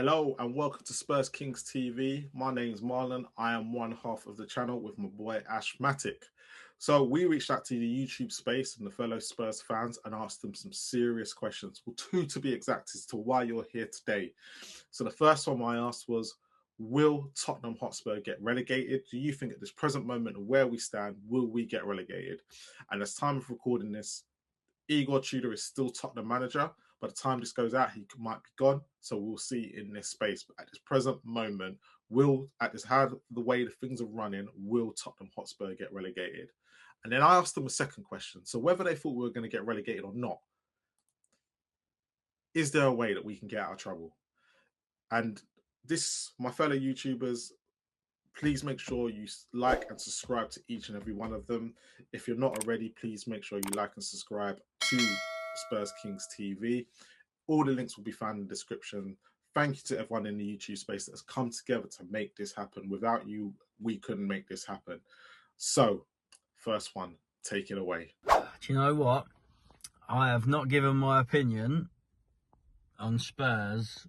Hello and welcome to Spurs Kings TV. My name's Marlon. I am one half of the channel with my boy Ash Matic. So we reached out to the YouTube space and the fellow Spurs fans and asked them some serious questions. Well, two to be exact as to why you're here today. So the first one I asked was, will Tottenham Hotspur get relegated? Do you think at this present moment of where we stand, will we get relegated? And as time of recording this, Igor Tudor is still Tottenham manager. By the time this goes out, he might be gone. So we'll see in this space. But at this present moment, the way the things are running, will Tottenham Hotspur get relegated? And then I asked them a second question. So whether they thought we were going to get relegated or not, is there a way that we can get out of trouble? And this, my fellow YouTubers, please make sure you like and subscribe to each and every one of them. If you're not already, please make sure you like and subscribe to Spurs Kings TV. All the links will be found in the description. Thank you to everyone in the YouTube space that has come together to make this happen. Without you, we couldn't make this happen. So, first one, take it away. Do you know what? I have not given my opinion on Spurs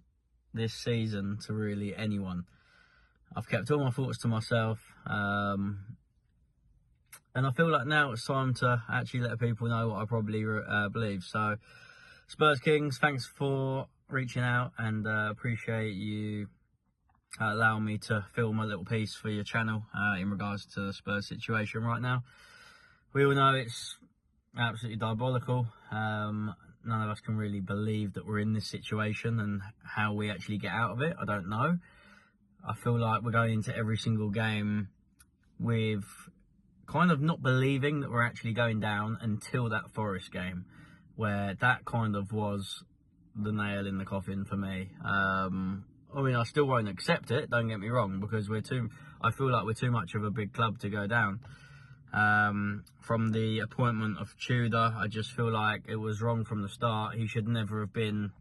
this season to really anyone. I've kept all my thoughts to myself. And I feel like now it's time to actually let people know what I probably believe. So, Spurs Kings, thanks for reaching out and appreciate you allowing me to film a little piece for your channel in regards to the Spurs situation right now. We all know it's absolutely diabolical. None of us can really believe that we're in this situation, and how we actually get out of it, I don't know. I feel like we're going into every single game with kind of not believing that we're actually going down until that Forest game, where that kind of was the nail in the coffin for me. I mean, I still won't accept it, don't get me wrong, because I feel like we're too much of a big club to go down. From the appointment of Tudor, I just feel like it was wrong from the start. He should never have been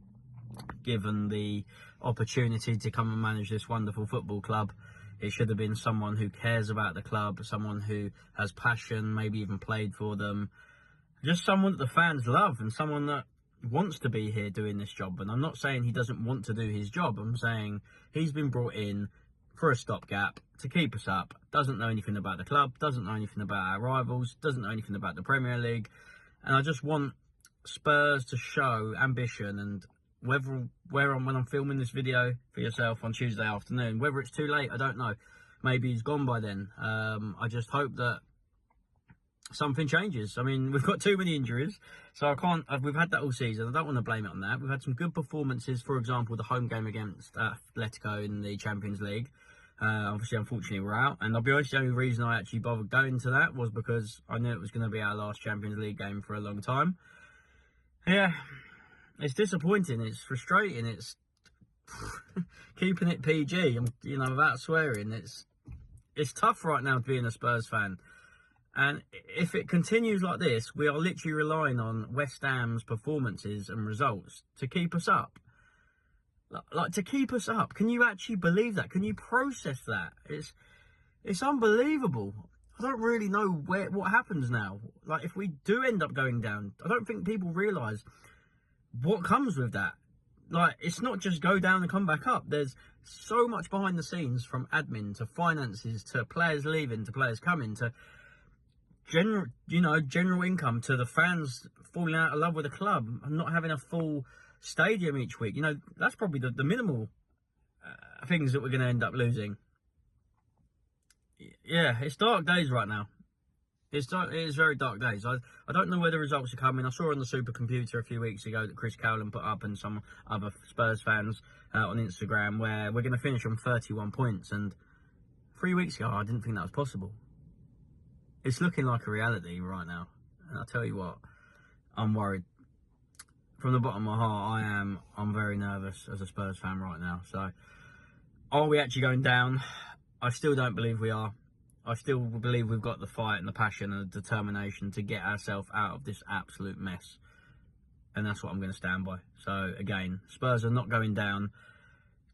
given the opportunity to come and manage this wonderful football club. It should have been someone who cares about the club, someone who has passion, maybe even played for them. Just someone that the fans love and someone that wants to be here doing this job. And I'm not saying he doesn't want to do his job. I'm saying he's been brought in for a stopgap to keep us up. Doesn't know anything about the club, doesn't know anything about our rivals, doesn't know anything about the Premier League. And I just want Spurs to show ambition, and when I'm filming this video for yourself on Tuesday afternoon, whether it's too late, I don't know. Maybe he's gone by then. I just hope that something changes. I mean, we've got too many injuries, so we've had that all season. I don't want to blame it on that. We've had some good performances, for example, the home game against Atletico in the Champions League. Obviously, unfortunately, we're out. And I'll be honest, the only reason I actually bothered going to that was because I knew it was going to be our last Champions League game for a long time. Yeah, it's disappointing. It's frustrating. It's keeping it PG. Without swearing. It's tough right now being a Spurs fan. And if it continues like this, we are literally relying on West Ham's performances and results to keep us up. Like, to keep us up. Can you actually believe that? Can you process that? It's unbelievable. I don't really know what happens now. Like, if we do end up going down, I don't think people realise what comes with that. Like, it's not just go down and come back up. There's so much behind the scenes, from admin to finances to players leaving to players coming to general income, to the fans falling out of love with the club and not having a full stadium each week. That's probably the minimal things that we're going to end up losing. Yeah, it's dark days right now. It is very dark days. I don't know where the results are coming. I saw on the supercomputer a few weeks ago that Chris Cowland put up, and some other Spurs fans on Instagram, where we're going to finish on 31 points. And 3 weeks ago, I didn't think that was possible. It's looking like a reality right now. And I'll tell you what, I'm worried. From the bottom of my heart, I'm very nervous as a Spurs fan right now. So, are we actually going down? I still don't believe we are. I still believe we've got the fight and the passion and the determination to get ourselves out of this absolute mess. And that's what I'm going to stand by. So, again, Spurs are not going down.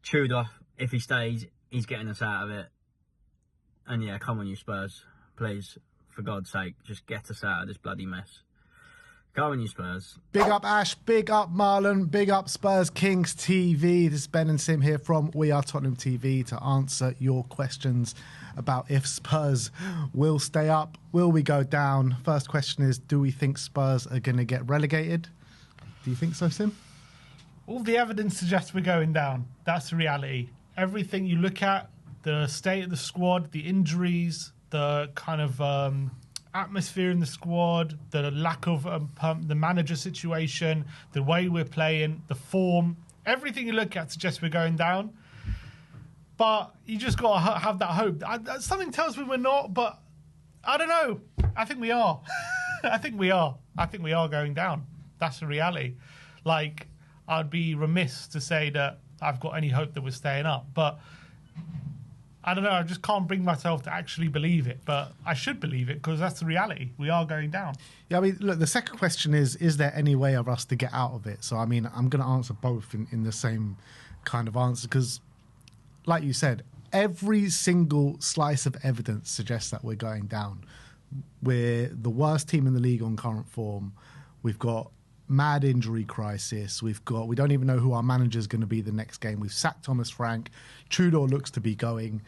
Tudor, if he stays, he's getting us out of it. And yeah, come on you Spurs. Please, for God's sake, just get us out of this bloody mess. Go on, you Spurs. Big up Ash, big up Marlon, big up Spurs Kings TV. This is Ben and Sim here from We Are Tottenham TV to answer your questions about if Spurs will stay up, will we go down. First question is, do we think Spurs are going to get relegated? Do you think so, Sim? All the evidence suggests we're going down. That's the reality. Everything you look at, the state of the squad, the injuries, the kind of atmosphere in the squad, the lack of the manager situation, the way we're playing, the form, everything you look at suggests we're going down. But you just got to have that hope. Something tells me we're not, but I don't know. I think we are. I think we are going down. That's the reality. Like, I'd be remiss to say that I've got any hope that we're staying up. But I don't know. I just can't bring myself to actually believe it. But I should believe it because that's the reality. We are going down. Yeah, I mean, look, the second question is there any way of us to get out of it? So, I mean, I'm going to answer both in the same kind of answer because, like you said, every single slice of evidence suggests that we're going down. We're the worst team in the league on current form. We've got mad injury crisis. We don't even know who our manager is going to be the next game. We've sacked Thomas Frank. Tudor looks to be going.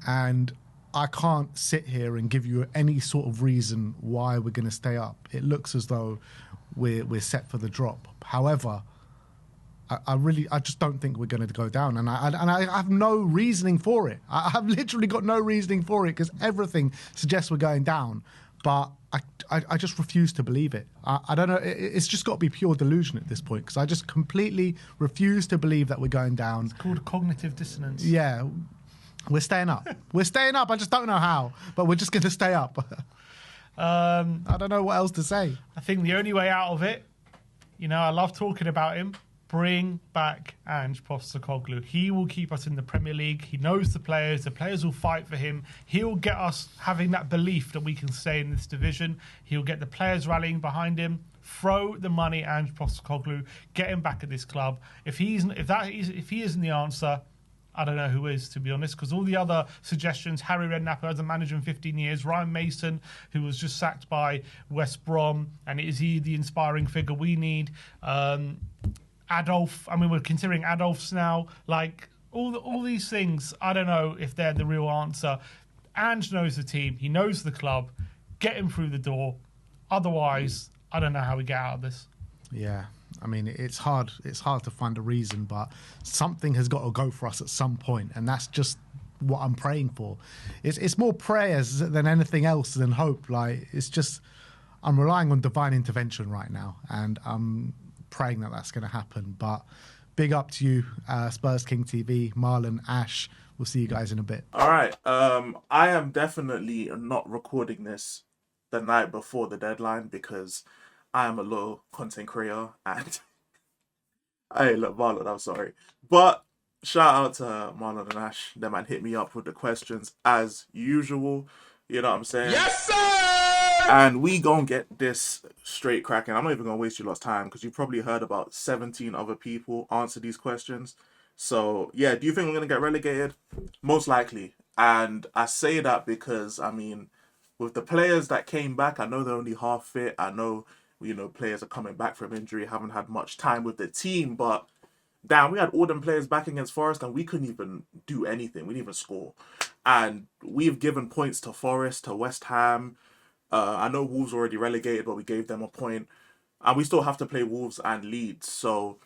And I can't sit here and give you any sort of reason why we're going to stay up. It looks as though we're set for the drop. However, I just don't think we're going to go down, and I have no reasoning for it. I have literally got no reasoning for it because everything suggests we're going down, but I just refuse to believe it. I don't know. It's just got to be pure delusion at this point because I just completely refuse to believe that we're going down. It's called cognitive dissonance. Yeah, we're staying up. We're staying up. I just don't know how, but we're just going to stay up. I don't know what else to say. I think the only way out of it, I love talking about him. Bring back Ange Postecoglou. He will keep us in the Premier League. He knows the players. The players will fight for him. He'll get us having that belief that we can stay in this division. He'll get the players rallying behind him. Throw the money at Ange Postecoglou. Get him back at this club. If he isn't the answer, I don't know who is, to be honest, because all the other suggestions, Harry Redknapp, who hasn't managed in 15 years, Ryan Mason, who was just sacked by West Brom, and is he the inspiring figure we need? Adolf, we're considering Adolfs now. Like, all these things, I don't know if they're the real answer. Ange knows the team. He knows the club. Get him through the door. Otherwise, I don't know how we get out of this. Yeah. I mean, it's hard. It's hard to find a reason, but something has got to go for us at some point, and that's just what I'm praying for. It's more prayers than anything else than hope. Like, it's just I'm relying on divine intervention right now, and I'm praying that that's going to happen. But big up to you, Spurs King TV, Marlon, Ash. We'll see you guys in a bit. All right. I am definitely not recording this the night before the deadline because I am a low content creator and hey, look, Marlon, I'm sorry. But shout out to Marlon and Ash. Them man hit me up with the questions as usual. You know what I'm saying? Yes, sir! And we gonna get this straight cracking. I'm not even gonna waste your lot's time because you've probably heard about 17 other people answer these questions. So yeah, do you think we're gonna get relegated? Most likely. And I say that because with the players that came back, I know they're only half fit. I know, players are coming back from injury, haven't had much time with the team, but damn, we had all them players back against Forest and we couldn't even do anything. We didn't even score. And we've given points to Forest, to West Ham. I know Wolves already relegated, but we gave them a point. And we still have to play Wolves and Leeds. So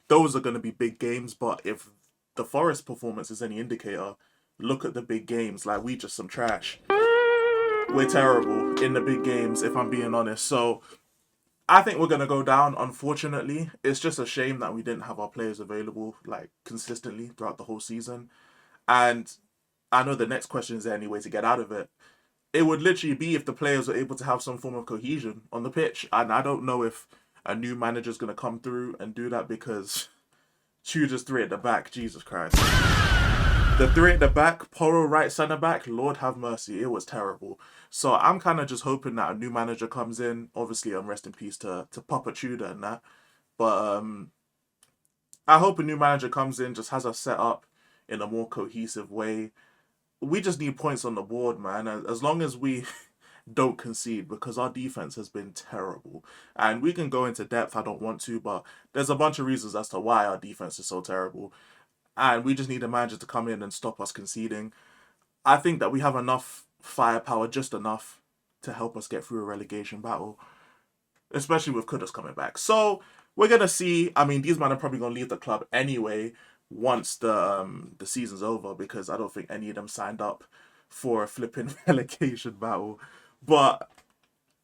those are going to be big games. But if the Forest performance is any indicator, look at the big games. Like, we just some trash. We're terrible in the big games, if I'm being honest. So I think we're going to go down, unfortunately. It's just a shame that we didn't have our players available, consistently throughout the whole season. And I know the next question is there any way to get out of it. It would literally be if the players were able to have some form of cohesion on the pitch. And I don't know if a new manager's going to come through and do that because Tudor's three at the back, Jesus Christ. The three at the back, Porro right centre back, Lord have mercy, it was terrible. So I'm kind of just hoping that a new manager comes in. Obviously, rest in peace to Papa Tudor and that. But I hope a new manager comes in, just has us set up in a more cohesive way. We just need points on the board, man. As long as we don't concede, because our defense has been terrible. And we can go into depth, I don't want to, but there's a bunch of reasons as to why our defense is so terrible. And we just need a manager to come in and stop us conceding. I think that we have enough firepower, just enough, to help us get through a relegation battle, especially with Kudus coming back. So we're going to see. I mean, these men are probably going to leave the club anyway once the season's over, because I don't think any of them signed up for a flipping relegation battle. But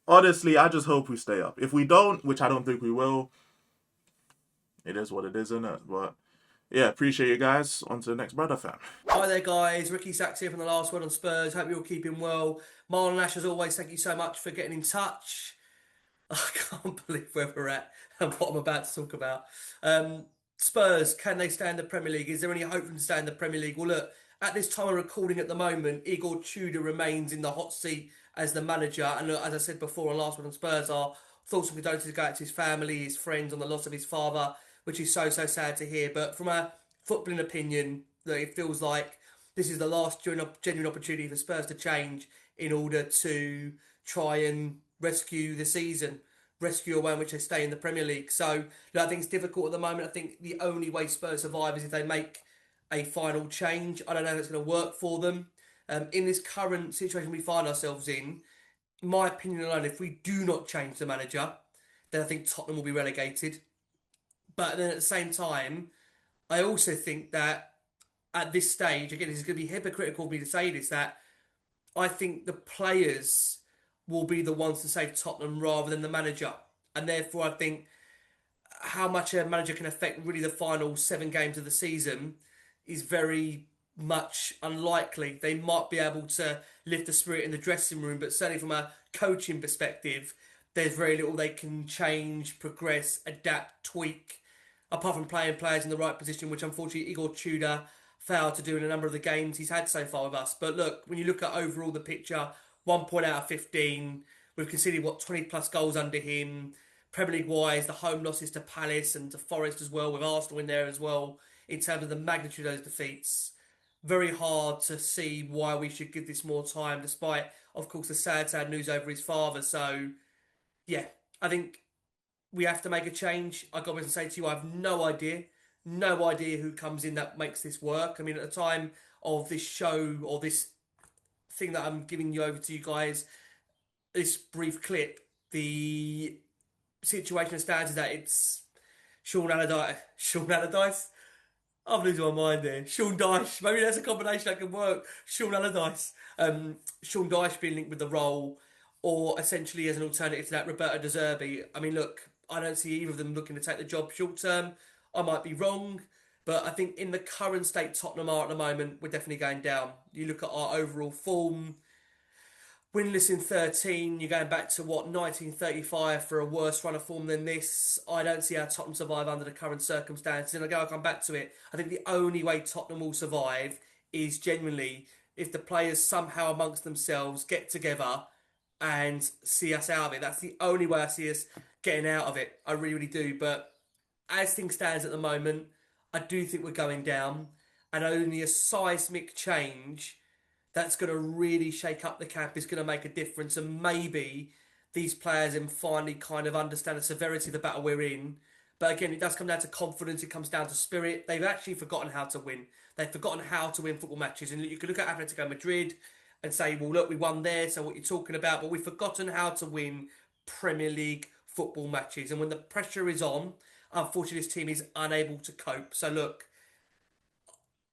honestly, I just hope we stay up. If we don't, which I don't think we will, it is what it is, isn't it? But yeah, appreciate you guys. On to the next brother, fam. Hi there, guys. Ricky Sachs here from The Last Word on Spurs. Hope you're all keeping well. Marlon and Ash, as always, thank you so much for getting in touch. I can't believe where we're at and what I'm about to talk about. Spurs, can they stay in the Premier League? Is there any hope for them to stay in the Premier League? Well, look, at this time of recording at the moment, Igor Tudor remains in the hot seat as the manager. And look, as I said before on Last Word on Spurs, our thoughts and condolences go out to his family, his friends on the loss of his father, which is so sad to hear. But from a footballing opinion, look, it feels like this is the last genuine opportunity for Spurs to change in order to try and rescue the season, rescue a way in which they stay in the Premier League. So look, I think it's difficult at the moment. I think the only way Spurs survive is if they make a final change. I don't know if it's going to work for them. In this current situation we find ourselves in my opinion alone, if we do not change the manager, then I think Tottenham will be relegated. But then at the same time, I also think that at this stage, again, it's going to be hypocritical of me to say this, that I think the players will be the ones to save Tottenham rather than the manager. And therefore, I think how much a manager can affect really the final 7 games of the season is very much unlikely. They might be able to lift the spirit in the dressing room, but certainly from a coaching perspective, there's very little they can change, progress, adapt, tweak, apart from playing players in the right position, which unfortunately Igor Tudor failed to do in a number of the games he's had so far with us. But look, when you look at overall the picture, 1 point out of 15, we've conceded, 20 plus goals under him. Premier League wise, the home losses to Palace and to Forest as well, with Arsenal in there as well, in terms of the magnitude of those defeats. Very hard to see why we should give this more time, despite, of course, the sad news over his father. So, yeah, I think we have to make a change. I got to say to you, I have no idea who comes in that makes this work. I mean, at the time of this show, or this thing that I'm giving you over to you guys, this brief clip, the situation stands is that it's Sean Allardyce. I'm losing my mind there. Sean Dyche. Maybe that's a combination that can work. Sean Allardyce. Sean Dyche being linked with the role, or essentially as an alternative to that, Roberto De Zerbi. I mean, look, I don't see either of them looking to take the job short term. I might be wrong, but I think in the current state Tottenham are at the moment, we're definitely going down. You look at our overall form, winless in 13, you're going back to 1935 for a worse run of form than this. I don't see how Tottenham survive under the current circumstances. And I'll come back to it. I think the only way Tottenham will survive is genuinely if the players somehow amongst themselves get together and see us out of it. That's the only way I see us getting out of it. I really do. But as things stands at the moment, I do think we're going down. And only a seismic change that's going to really shake up the camp is going to make a difference. And maybe these players then finally kind of understand the severity of the battle we're in. But again, it does come down to confidence. It comes down to spirit. They've actually forgotten how to win. They've forgotten how to win football matches. And you can look at Atletico Madrid and say, well, look, we won there, so what you're talking about. But we've forgotten how to win Premier League football matches. And when the pressure is on, unfortunately, this team is unable to cope. So look,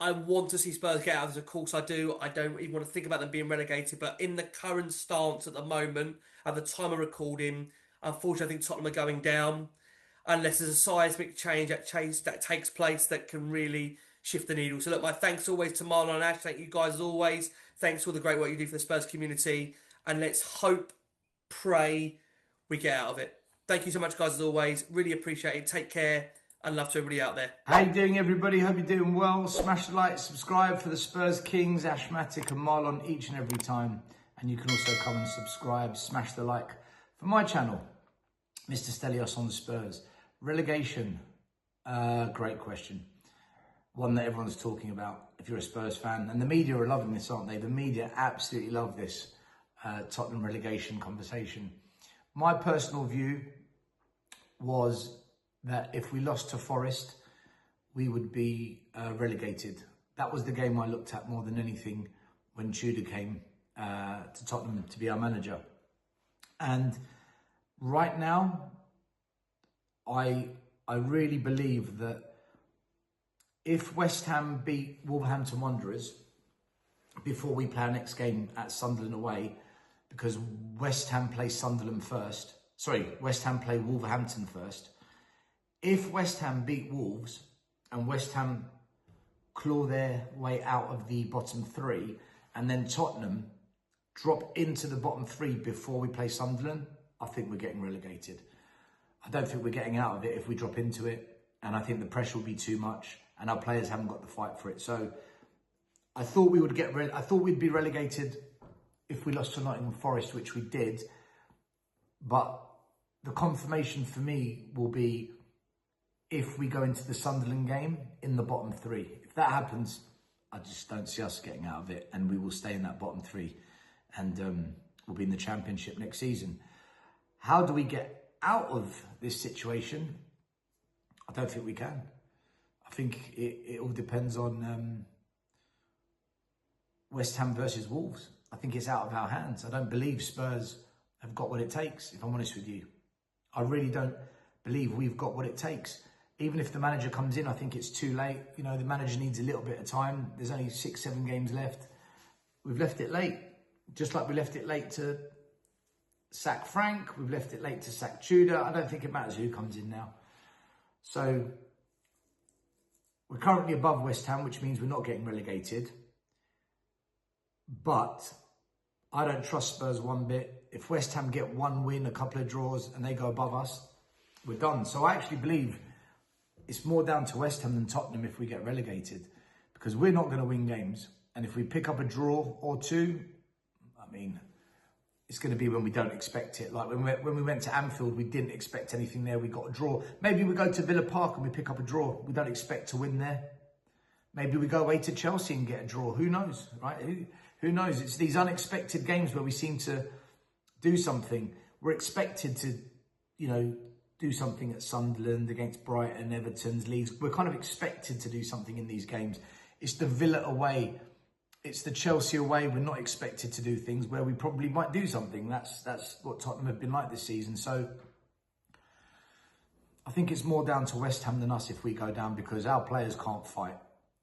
I want to see Spurs get out of this, of course I do. I don't even want to think about them being relegated. But in the current stance at the moment, at the time of recording, unfortunately, I think Tottenham are going down. Unless there's a seismic change that takes place that can really shift the needle. So look, my thanks always to Marlon and Ash. Thank you guys as always. Thanks for all the great work you do for the Spurs community. And let's hope, pray, we get out of it. Thank you so much, guys, as always. Really appreciate it. Take care. And love to everybody out there. How you doing, everybody? Hope you're doing well. Smash the like, subscribe for the Spurs Kings, Ashmatic and Marlon each and every time. And you can also come and subscribe, smash the like for my channel, Mr. Stelios on the Spurs. Relegation, great question. One that everyone's talking about if you're a Spurs fan. And the media are loving this, aren't they? The media absolutely love this. Tottenham relegation conversation. My personal view was that if we lost to Forest, we would be relegated. That was the game I looked at more than anything when Tudor came to Tottenham to be our manager. And right now, I really believe that if West Ham beat Wolverhampton Wanderers before we play our next game at Sunderland away, because West Ham play Sunderland first, West Ham play Wolverhampton first. If West Ham beat Wolves and West Ham claw their way out of the bottom three, and then Tottenham drop into the bottom three before we play Sunderland, I think we're getting relegated. I don't think we're getting out of it if we drop into it, and I think the pressure will be too much, and our players haven't got the fight for it. So I thought we'd be relegated if we lost to Nottingham Forest, which we did. But the confirmation for me will be if we go into the Sunderland game in the bottom three. If that happens, I just don't see us getting out of it, and we will stay in that bottom three, and we'll be in the Championship next season. How do we get out of this situation? I don't think we can. I think it all depends on West Ham versus Wolves. I think it's out of our hands. I don't believe Spurs have got what it takes, if I'm honest with you. I really don't believe we've got what it takes. Even if the manager comes in, I think it's too late. You know, the manager needs a little bit of time. There's only 6-7 games left. We've left it late. Just like we left it late to sack Frank. We've left it late to sack Tudor. I don't think it matters who comes in now. So we're currently above West Ham, which means we're not getting relegated. But I don't trust Spurs one bit. If West Ham get one win, a couple of draws, and they go above us, we're done. So I actually believe it's more down to West Ham than Tottenham if we get relegated, because we're not going to win games. And if we pick up a draw or two, I mean, it's going to be when we don't expect it. Like when we went to Anfield, we didn't expect anything there. We got a draw. Maybe we go to Villa Park and we pick up a draw. We don't expect to win there. Maybe we go away to Chelsea and get a draw. Who knows, right? Who knows? It's these unexpected games where we seem to do something. We're expected to, you know, do something at Sunderland, against Brighton, Everton's, Leeds. We're kind of expected to do something in these games. It's the Villa away. It's the Chelsea away. We're not expected to do things where we probably might do something. That's what Tottenham have been like this season. So I think it's more down to West Ham than us if we go down, because our players can't fight.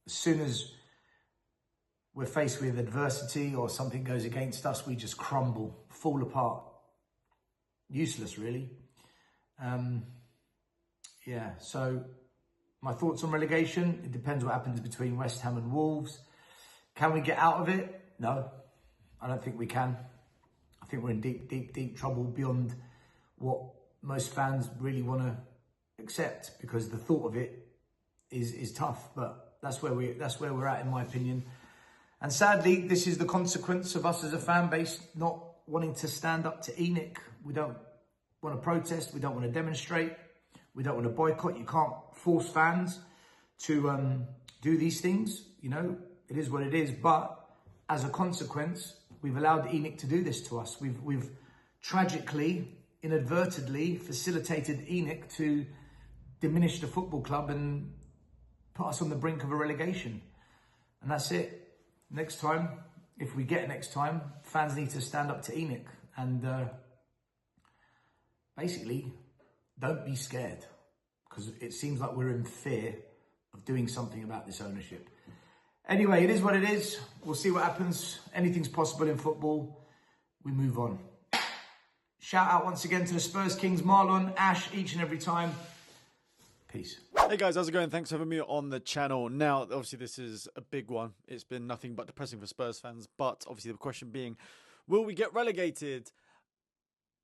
As soon as we're faced with adversity or something goes against us, we just crumble, fall apart. Useless, really. Yeah, so my thoughts on relegation, it depends what happens between West Ham and Wolves. Can we get out of it? No, I don't think we can. I think we're in deep trouble beyond what most fans really want to accept, because the thought of it is tough, but that's where we're at, in my opinion. And sadly, this is the consequence of us as a fan base not wanting to stand up to ENIC. We don't want to protest. We don't want to demonstrate. We don't want to boycott. You can't force fans to do these things. You know, it is what it is. But as a consequence, we've allowed ENIC to do this to us. We've tragically, inadvertently facilitated ENIC to diminish the football club and put us on the brink of a relegation. And that's it. Next time, if we get next time, fans need to stand up to ENIC and basically don't be scared, because it seems like we're in fear of doing something about this ownership. Anyway, it is what it is. We'll see what happens. Anything's possible in football. We move on. Shout out once again to the Spurs Kings, Marlon, Ash, each and every time. Peace. Hey guys, how's it going? Thanks for having me on the channel. Now, obviously this is a big one. It's been nothing but depressing for Spurs fans, but obviously the question being, will we get relegated?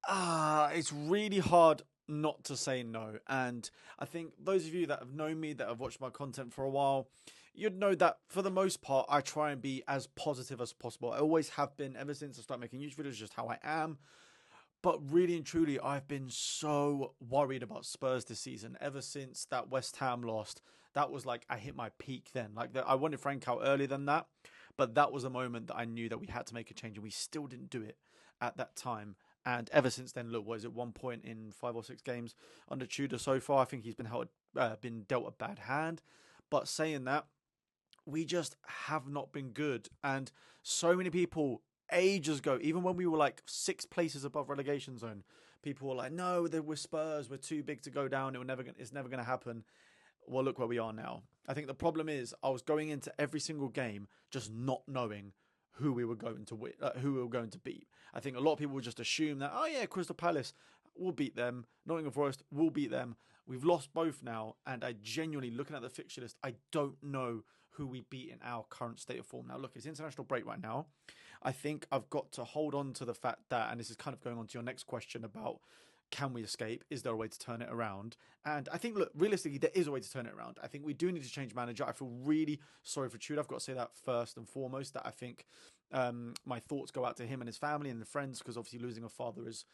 It's really hard not to say no. And I think those of you that have known me, that have watched my content for a while, you'd know that for the most part, I try and be as positive as possible. I always have been ever since I started making YouTube videos, just how I am. But really and truly, I've been so worried about Spurs this season. Ever since that West Ham lost, that was like, I hit my peak then. Like, I wanted Frank out earlier than that. But that was a moment that I knew that we had to make a change, and we still didn't do it at that time. And ever since then, look, was it 1 point in 5 or 6 games under Tudor so far? I think he's been dealt a bad hand. But saying that, we just have not been good. And so many people ages ago, even when we were like 6 places above relegation zone, people were like, no, we're Spurs, we're too big to go down, it's never going to happen. Well, look where we are now. I think the problem is I was going into every single game just not knowing who we were going to win, who we were going to beat. I think a lot of people would just assume that, oh yeah, Crystal Palace, we'll beat them. Nottingham Forest, we'll beat them. We've lost both now, and I genuinely, looking at the fixture list, I don't know who we beat in our current state of form. Now, look, it's international break right now. I think I've got to hold on to the fact that, and this is kind of going on to your next question about, can we escape? Is there a way to turn it around? And I think, look, realistically, there is a way to turn it around. I think we do need to change manager. I feel really sorry for Tudor. I've got to say that first and foremost, that I think my thoughts go out to him and his family and the friends, because obviously losing a father is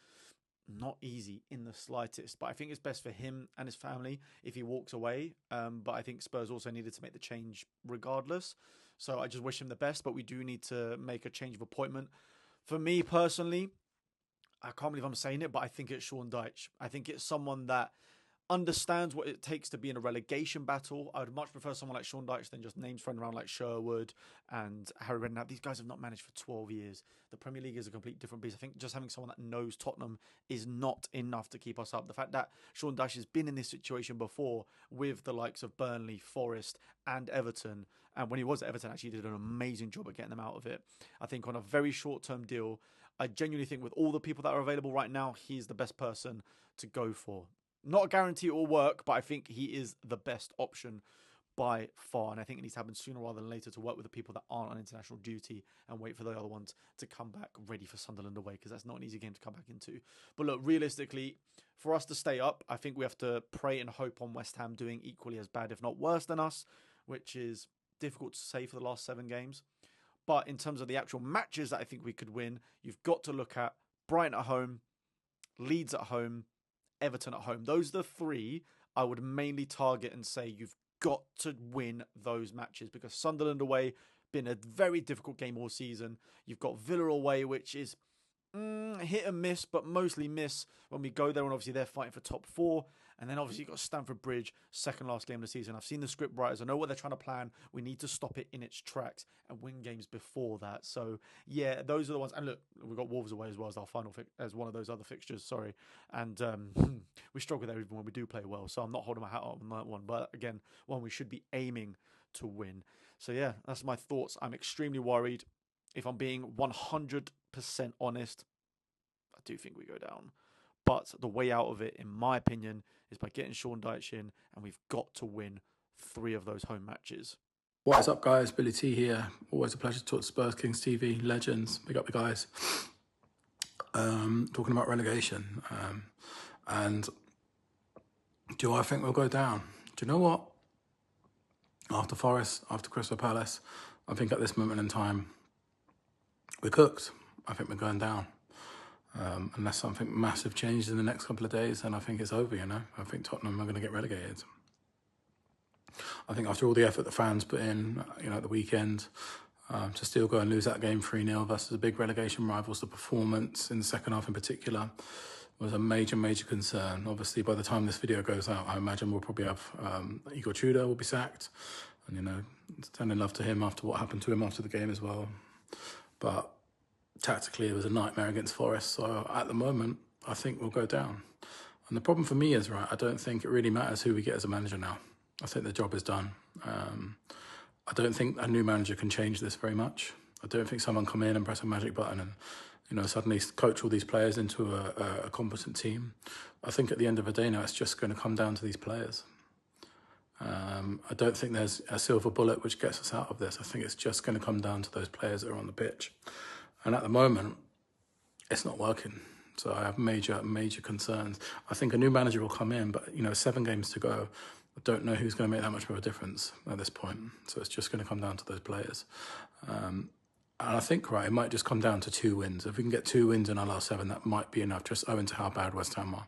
not easy in the slightest. But I think it's best for him and his family if he walks away. But I think Spurs also needed to make the change regardless. So I just wish him the best, but we do need to make a change of appointment. For me personally, I can't believe I'm saying it, but I think it's Sean Dyche. I think it's someone that understands what it takes to be in a relegation battle. I would much prefer someone like Sean Dyche than just names thrown around like Sherwood and Harry Redknapp. These guys have not managed for 12 years. The Premier League is a complete different beast. I think just having someone that knows Tottenham is not enough to keep us up. The fact that Sean Dyche has been in this situation before with the likes of Burnley, Forest and Everton, and when he was at Everton, actually did an amazing job at getting them out of it. I think on a very short-term deal, I genuinely think with all the people that are available right now, he's the best person to go for. Not a guarantee it will work, but I think he is the best option by far. And I think it needs to happen sooner rather than later to work with the people that aren't on international duty and wait for the other ones to come back ready for Sunderland away, because that's not an easy game to come back into. But look, realistically, for us to stay up, I think we have to pray and hope on West Ham doing equally as bad, if not worse than us, which is difficult to say for the last 7 games. But in terms of the actual matches that I think we could win, you've got to look at Brighton at home, Leeds at home, Everton at home. Those are the 3 I would mainly target and say you've got to win those matches, because Sunderland away, been a very difficult game all season. You've got Villa away, which is hit and miss, but mostly miss when we go there, and obviously they're fighting for top 4. And then obviously you've got Stamford Bridge, second last game of the season. I've seen the script writers. I know what they're trying to plan. We need to stop it in its tracks and win games before that. So, yeah, those are the ones. And look, we've got Wolves away as well as our final as one of those other fixtures, sorry. And we struggle there even when we do play well. So I'm not holding my hat up on that one. But again, one we should be aiming to win. So, yeah, that's my thoughts. I'm extremely worried. If I'm being 100% honest, I do think we go down. But the way out of it, in my opinion, is by getting Sean Dyche in, and we've got to win 3 of those home matches. What is up, guys? Billy T here. Always a pleasure to talk to Spurs Kings TV legends. Big up the guys. Talking about relegation, and do I think we'll go down? Do you know what? After Forest, after Crystal Palace, I think at this moment in time, we're cooked. I think we're going down. Unless something massive changes in the next couple of days, then I think it's over, you know. I think Tottenham are going to get relegated. I think after all the effort the fans put in, you know, at the weekend, to still go and lose that game 3-0 versus the big relegation rivals, the performance in the second half in particular was a major, major concern. Obviously, by the time this video goes out, I imagine we'll probably have Igor Tudor will be sacked. And, you know, sending love to him after what happened to him after the game as well. But tactically, it was a nightmare against Forest. So at the moment, I think we'll go down. And the problem for me is, right, I don't think it really matters who we get as a manager now. I think the job is done. I don't think a new manager can change this very much. I don't think someone come in and press a magic button and, you know, suddenly coach all these players into a competent team. I think at the end of the day now, it's just going to come down to these players. I don't think there's a silver bullet which gets us out of this. I think it's just going to come down to those players that are on the pitch. And at the moment, it's not working. So I have major, major concerns. I think a new manager will come in, but, you know, 7 games to go. I don't know who's going to make that much of a difference at this point. So it's just going to come down to those players. And I think, right, it might just come down to 2 wins. If we can get 2 wins in our last 7, that might be enough, just owing to how bad West Ham are.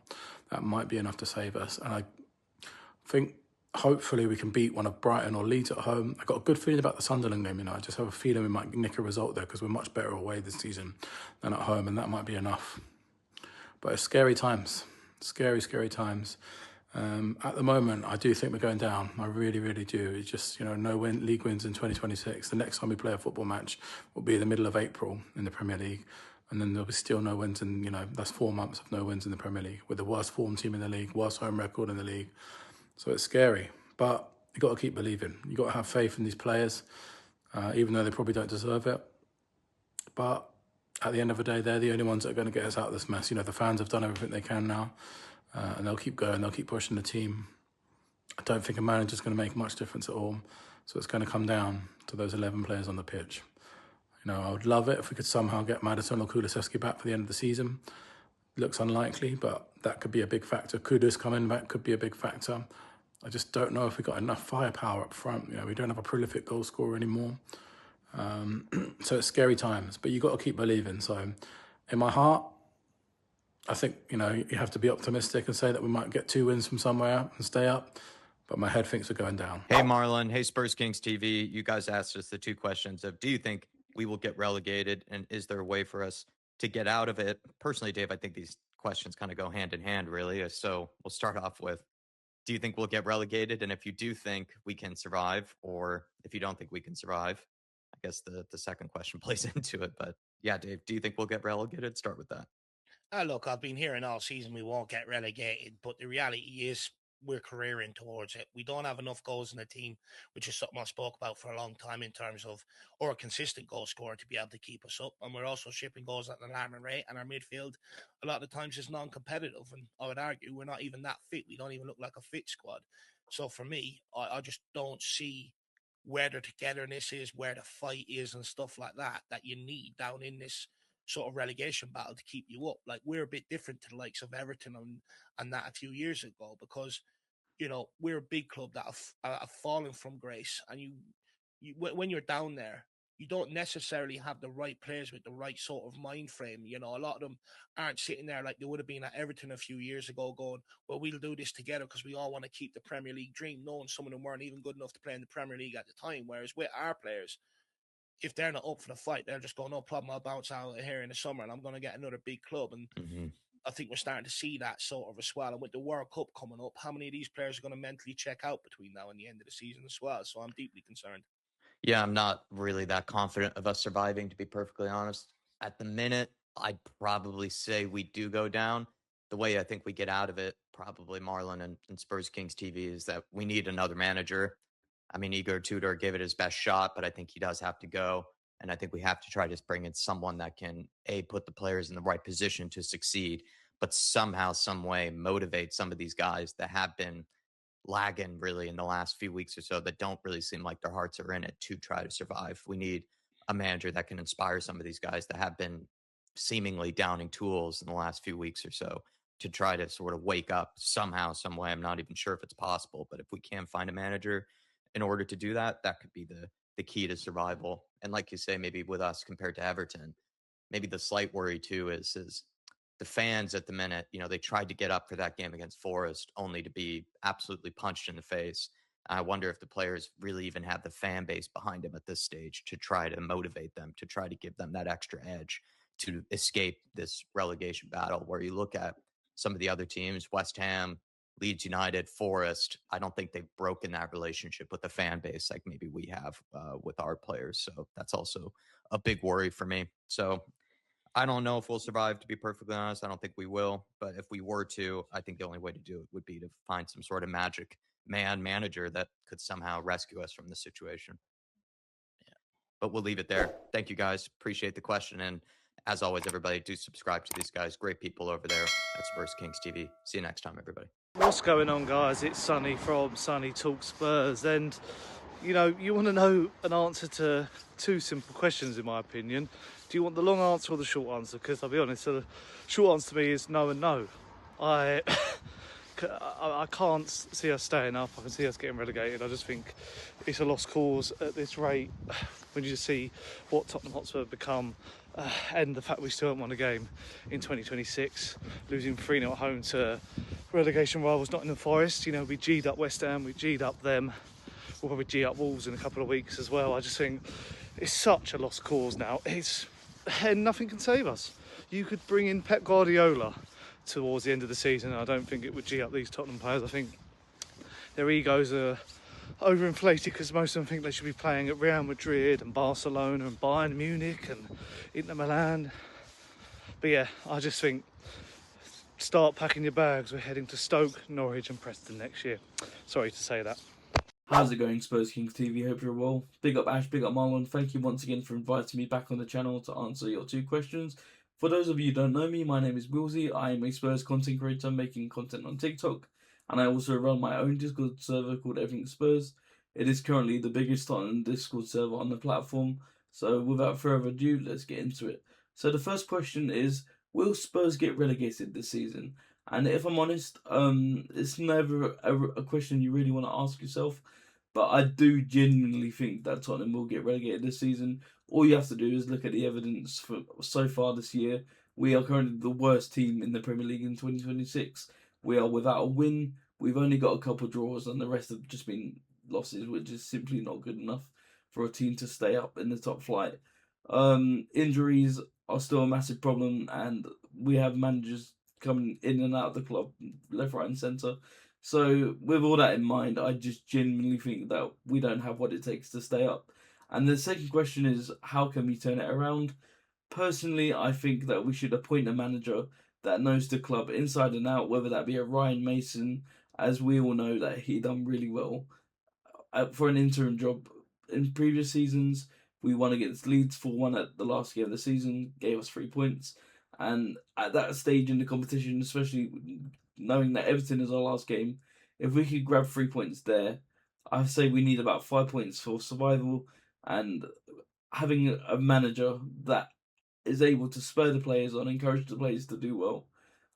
That might be enough to save us. And I think hopefully we can beat one of Brighton or Leeds at home. I got a good feeling about the Sunderland game. I just have a feeling we might nick a result there because we're much better away this season than at home, and that might be enough. But it's scary times, scary times. At the moment, I do think we're going down. I really, really do. It's just, no league wins in 2026. The next time we play a football match will be in the middle of April in the Premier League. And then there'll be still no wins in, that's 4 months of no wins in the Premier League. We're the worst form team in the league, worst home record in the league. So it's scary. But you've got to keep believing. You've got to have faith in these players, even though they probably don't deserve it. But at the end of the day, they're the only ones that are going to get us out of this mess. The fans have done everything they can now. And they'll keep going, they'll keep pushing the team. I don't think a manager's going to make much difference at all. So it's going to come down to those 11 players on the pitch. I would love it if we could somehow get Maddison or Kulusevski back for the end of the season. Looks unlikely, but that could be a big factor. Kudus coming back could be a big factor. I just don't know if we've got enough firepower up front. We don't have a prolific goal scorer anymore. So it's scary times, but you've got to keep believing. So in my heart, I think, you have to be optimistic and say that we might get 2 wins from somewhere and stay up. But my head thinks we're going down. Hey, Marlon. Hey, Spurs Kings TV. You guys asked us the 2 questions of, do you think we will get relegated? And is there a way for us to get out of it? Personally, Dave, I think these questions kind of go hand in hand, really. So we'll start off with, do you think we'll get relegated? And if you do think we can survive, or if you don't think we can survive, I guess the second question plays into it. But yeah, Dave, do you think we'll get relegated? Start with that. Look, I've been hearing all season we won't get relegated, but the reality is we're careering towards it. We don't have enough goals in the team, which is something I spoke about for a long time in terms of or a consistent goal scorer to be able to keep us up. And we're also shipping goals at an alarming rate, and our midfield a lot of the times is non-competitive. And I would argue we're not even that fit. We don't even look like a fit squad. So for me, I just don't see where the togetherness is, where the fight is and stuff like that you need down in this sort of relegation battle to keep you up. Like, we're a bit different to the likes of Everton and that a few years ago, because we're a big club that have fallen from grace, and you when you're down there, you don't necessarily have the right players with the right sort of mind frame. A lot of them aren't sitting there like they would have been at Everton a few years ago going, well, we'll do this together because we all want to keep the Premier League dream, knowing some of them weren't even good enough to play in the Premier League at the time. Whereas with our players, if they're not up for the fight, they're just going, no problem, I'll bounce out here in the summer and I'm going to get another big club. And I think we're starting to see that sort of as well. And with the World Cup coming up, how many of these players are going to mentally check out between now and the end of the season as well? So I'm deeply concerned. Yeah, I'm not really that confident of us surviving, to be perfectly honest. At the minute, I'd probably say we do go down. The way I think we get out of it, probably Marlon and Spurs Kings TV, is that we need another manager. I mean, Igor Tudor gave it his best shot, but I think he does have to go. And I think we have to try to bring in someone that can, A, put the players in the right position to succeed, but somehow, some way motivate some of these guys that have been lagging really in the last few weeks or so, that don't really seem like their hearts are in it to try to survive. We need a manager that can inspire some of these guys that have been seemingly downing tools in the last few weeks or so to try to sort of wake up somehow, some way. I'm not even sure if it's possible, but if we can find a manager in order to do that, that could be the key to survival. And like you say, maybe with us compared to Everton, maybe the slight worry too is the fans at the minute, they tried to get up for that game against Forest only to be absolutely punched in the face. I wonder if the players really even have the fan base behind them at this stage to try to motivate them, to try to give them that extra edge to escape this relegation battle, where you look at some of the other teams, West Ham, Leeds United, Forest. I don't think they've broken that relationship with the fan base like maybe we have with our players. So that's also a big worry for me. So I don't know if we'll survive, to be perfectly honest. I don't think we will. But if we were to, I think the only way to do it would be to find some sort of magic manager that could somehow rescue us from the situation. Yeah. But we'll leave it there. Thank you, guys. Appreciate the question. And as always, everybody, do subscribe to these guys. Great people over there at Spurs Kings TV. See you next time, everybody. What's going on, guys? It's Sonny from Sonny Talk Spurs. And, you want to know an answer to 2 simple questions, in my opinion. Do you want the long answer or the short answer? Because I'll be honest, the short answer to me is no and no. I can't see us staying up. I can see us getting relegated. I just think it's a lost cause at this rate. When you just see what Tottenham Hotspur have become, and the fact we still haven't won a game in 2026, losing 3-0 at home to relegation rivals, Nottingham Forest. You know, we G'd up West Ham, we G'd up them. We'll probably G up Wolves in a couple of weeks as well. I just think it's such a lost cause now. And nothing can save us. You could bring in Pep Guardiola towards the end of the season, and I don't think it would G up these Tottenham players. I think their egos are overinflated because most of them think they should be playing at Real Madrid and Barcelona and Bayern Munich and Inter Milan. But yeah, I just think start packing your bags. We're heading to Stoke, Norwich and Preston next year. Sorry to say that. How's it going, Spurs Kings TV? Hope you're well. Big up Ash, big up Marlon. Thank you once again for inviting me back on the channel to answer your 2 questions. For those of you who don't know me, my name is Wilsey. I am a Spurs content creator making content on TikTok, and I also run my own Discord server called Everything Spurs. It is currently the biggest Tottenham Discord server on the platform. So without further ado, let's get into it. So the first question is, will Spurs get relegated this season? And if I'm honest, it's never a question you really want to ask yourself. But I do genuinely think that Tottenham will get relegated this season. All you have to do is look at the evidence for so far this year. We are currently the worst team in the Premier League in 2026. We are without a win. We've only got a couple draws, and the rest have just been losses, which is simply not good enough for a team to stay up in the top flight. Injuries are still a massive problem, and we have managers coming in and out of the club, left, right, and centre. So with all that in mind, I just genuinely think that we don't have what it takes to stay up. And the second question is, how can we turn it around? Personally, I think that we should appoint a manager that knows the club inside and out, whether that be a Ryan Mason, as we all know that he done really well for an interim job in previous seasons. We won against Leeds 4-1 at the last game of the season, gave us 3 points. And at that stage in the competition, especially knowing that Everton is our last game, if we could grab 3 points there, I say we need about 5 points for survival. And having a manager that is able to spur the players on, encourage the players to do well,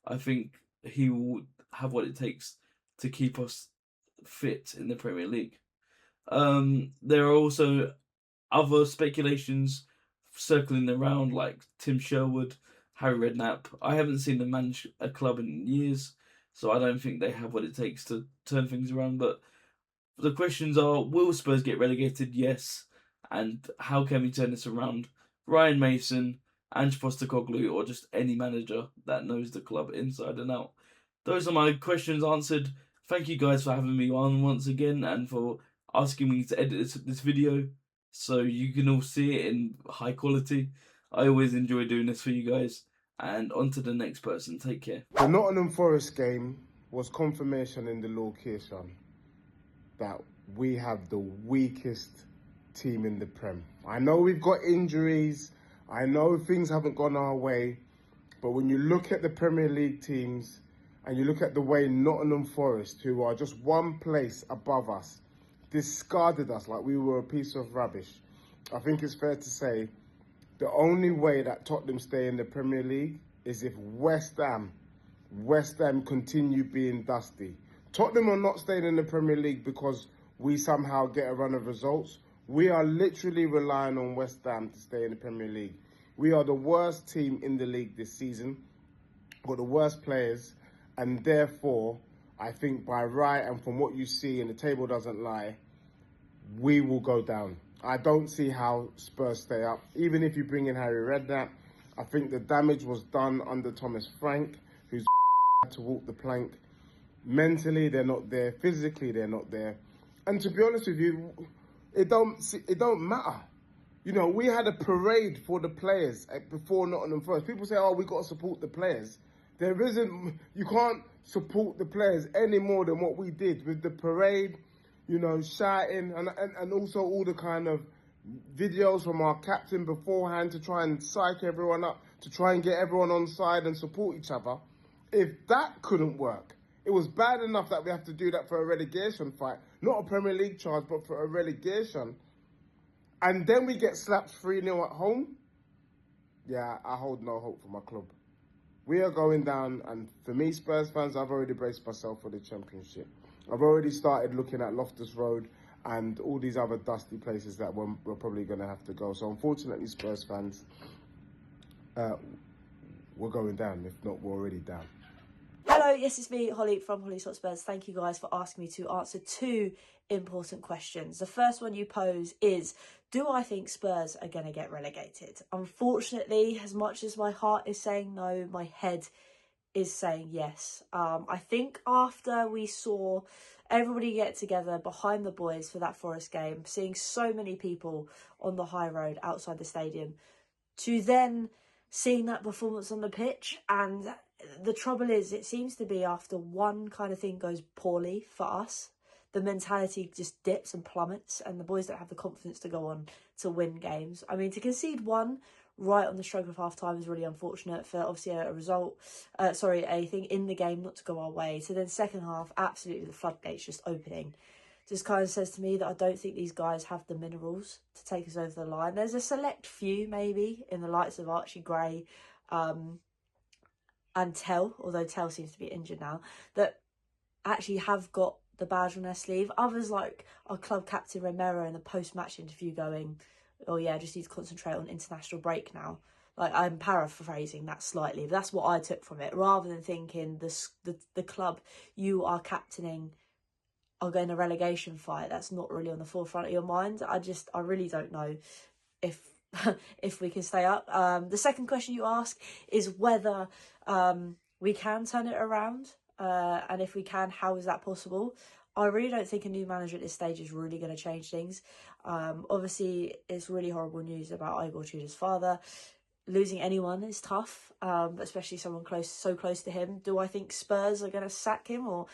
I think he will have what it takes to keep us fit in the Premier League. There are also other speculations circling around, like Tim Sherwood, Harry Redknapp. I haven't seen them manage a club in years, so I don't think they have what it takes to turn things around. But the questions are, will Spurs get relegated? Yes. And how can we turn this around? Ryan Mason, Ange Postecoglou, or just any manager that knows the club inside and out? Those are my questions answered. Thank you guys for having me on once again and for asking me to edit this video so you can all see it in high quality. I always enjoy doing this for you guys. And on to the next person. Take care. The Nottingham Forest game was confirmation in the location that we have the weakest team in the Prem. I know we've got injuries. I know things haven't gone our way. But when you look at the Premier League teams and you look at the way Nottingham Forest, who are just one place above us, discarded us like we were a piece of rubbish, I think it's fair to say the only way that Tottenham stay in the Premier League is if West Ham continue being dusty. Tottenham are not staying in the Premier League because we somehow get a run of results. We are literally relying on West Ham to stay in the Premier League. We are the worst team in the league this season, got the worst players, and therefore, I think by right and from what you see, and the table doesn't lie, we will go down. I don't see how Spurs stay up. Even if you bring in Harry Redknapp, I think the damage was done under Thomas Frank, who's had to walk the plank. Mentally, they're not there. Physically, they're not there. And to be honest with you, it don't matter. You know, we had a parade for the players before Nottingham Forest. People say, oh, we got to support the players. You can't support the players any more than what we did with the parade, you know, shouting, and also all the kind of videos from our captain beforehand to try and psych everyone up, to try and get everyone on side and support each other. If that couldn't work, it was bad enough that we have to do that for a relegation fight, not a Premier League charge, but for a relegation, and then we get slapped 3-0 at home. Yeah, I hold no hope for my club. We are going down, and for me, Spurs fans, I've already braced myself for the Championship. I've already started looking at Loftus Road and all these other dusty places that we're probably going to have to go. So unfortunately, Spurs fans, we're going down. If not, we're already down. Hello, yes, it's me, Holly from Holly's Hotspurs. Thank you guys for asking me to answer 2 important questions. The first one you pose is, do I think Spurs are going to get relegated? Unfortunately, as much as my heart is saying no, my head is saying yes. I think after we saw everybody get together behind the boys for that Forest game, seeing so many people on the high road outside the stadium, to then seeing that performance on the pitch, and the trouble is, it seems to be after one kind of thing goes poorly for us, the mentality just dips and plummets, and the boys don't have the confidence to go on to win games. I mean, to concede 1 right on the stroke of half time is really unfortunate for obviously a thing in the game not to go our way. So then second half, absolutely the floodgates just opening. Just kind of says to me that I don't think these guys have the minerals to take us over the line. There's a select few maybe in the likes of Archie Gray and Tell, although Tell seems to be injured now, that actually have got the badge on their sleeve. Others like our club captain Romero in the post-match interview going, oh yeah, I just need to concentrate on international break now. Like, I'm paraphrasing that slightly, but that's what I took from it, rather than thinking the club you are captaining are going to relegation fight. That's not really on the forefront of your mind. I really don't know if if we can stay up. The second question you ask is whether we can turn it around, and if we can, how is that possible? I really don't think a new manager at this stage is really going to change things. Obviously, it's really horrible news about Igor Tudor's father. Losing anyone is tough, especially someone so close to him. Do I think Spurs are going to sack him, or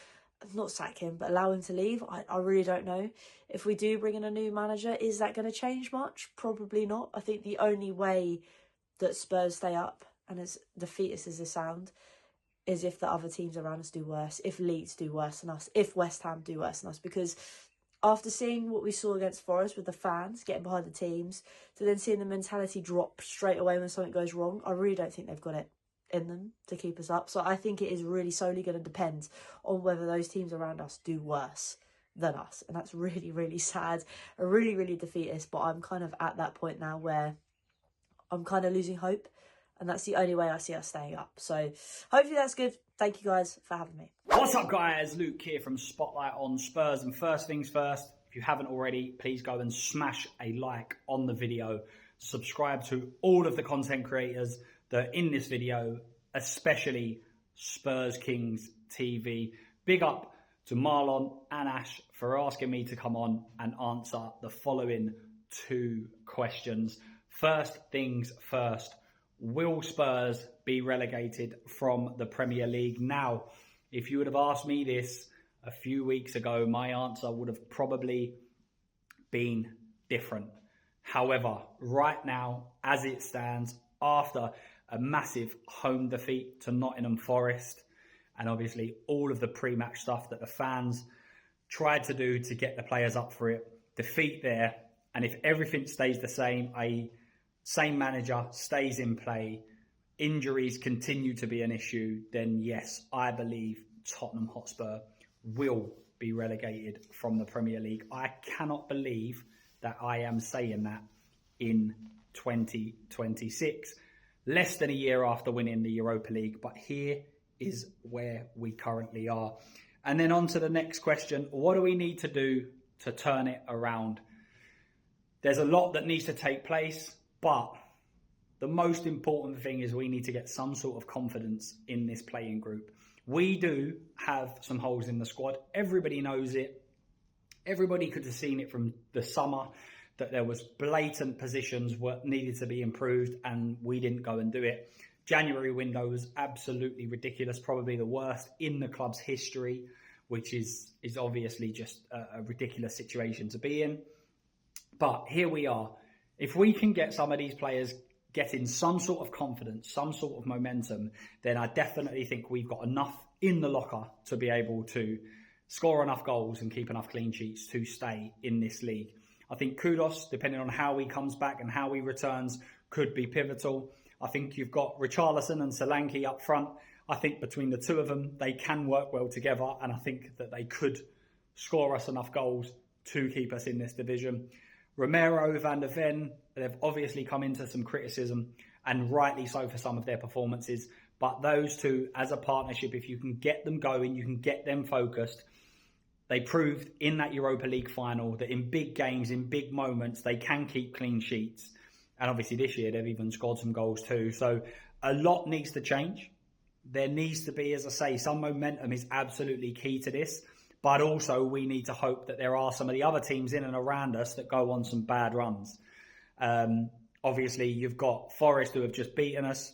not sack him, but allow him to leave? I really don't know. If we do bring in a new manager, is that going to change much? Probably not. I think the only way that Spurs stay up, and as defeatist as this sound, is if the other teams around us do worse, if Leeds do worse than us, if West Ham do worse than us. Because after seeing what we saw against Forest with the fans getting behind the teams, to then seeing the mentality drop straight away when something goes wrong, I really don't think they've got it in them to keep us up. So I think it is really solely going to depend on whether those teams around us do worse than us. And that's really, really sad, really, really defeatist. But I'm kind of at that point now where I'm kind of losing hope. And that's the only way I see us staying up. So hopefully that's good. Thank you guys for having me. What's up, guys? Luke here from Spotlight on Spurs. And first things first, if you haven't already, please go and smash a like on the video. Subscribe to all of the content creators that are in this video, especially Spurs Kings TV. Big up to Marlon and Ash for asking me to come on and answer the following 2 questions. First things first, will Spurs be relegated from the Premier League? Now, if you would have asked me this a few weeks ago, my answer would have probably been different. However, right now, as it stands, after a massive home defeat to Nottingham Forest, and obviously all of the pre-match stuff that the fans tried to do to get the players up for it, defeat there, and if everything stays the same, i.e. same manager stays in play, injuries continue to be an issue, then yes, I believe Tottenham Hotspur will be relegated from the Premier League. I cannot believe that I am saying that in 2026, less than a year after winning the Europa League, but here is where we currently are. And then on to the next question, what do we need to do to turn it around? There's a lot that needs to take place, but the most important thing is we need to get some sort of confidence in this playing group. We do have some holes in the squad. Everybody knows it. Everybody could have seen it from the summer that there was blatant positions what needed to be improved, and we didn't go and do it. January window was absolutely ridiculous, probably the worst in the club's history, which is obviously just a ridiculous situation to be in. But here we are. If we can get some of these players getting some sort of confidence, some sort of momentum, then I definitely think we've got enough in the locker to be able to score enough goals and keep enough clean sheets to stay in this league. I think Kudus, depending on how he comes back and how he returns, could be pivotal. I think you've got Richarlison and Solanke up front. I think between the two of them, they can work well together, and I think that they could score us enough goals to keep us in this division. Romero, Van der Ven, they've obviously come into some criticism, and rightly so for some of their performances. But those two, as a partnership, if you can get them going, you can get them focused. They proved in that Europa League final that in big games, in big moments, they can keep clean sheets. And obviously this year, they've even scored some goals too. So a lot needs to change. There needs to be, as I say, some momentum is absolutely key to this. But also we need to hope that there are some of the other teams in and around us that go on some bad runs. Obviously, you've got Forest who have just beaten us.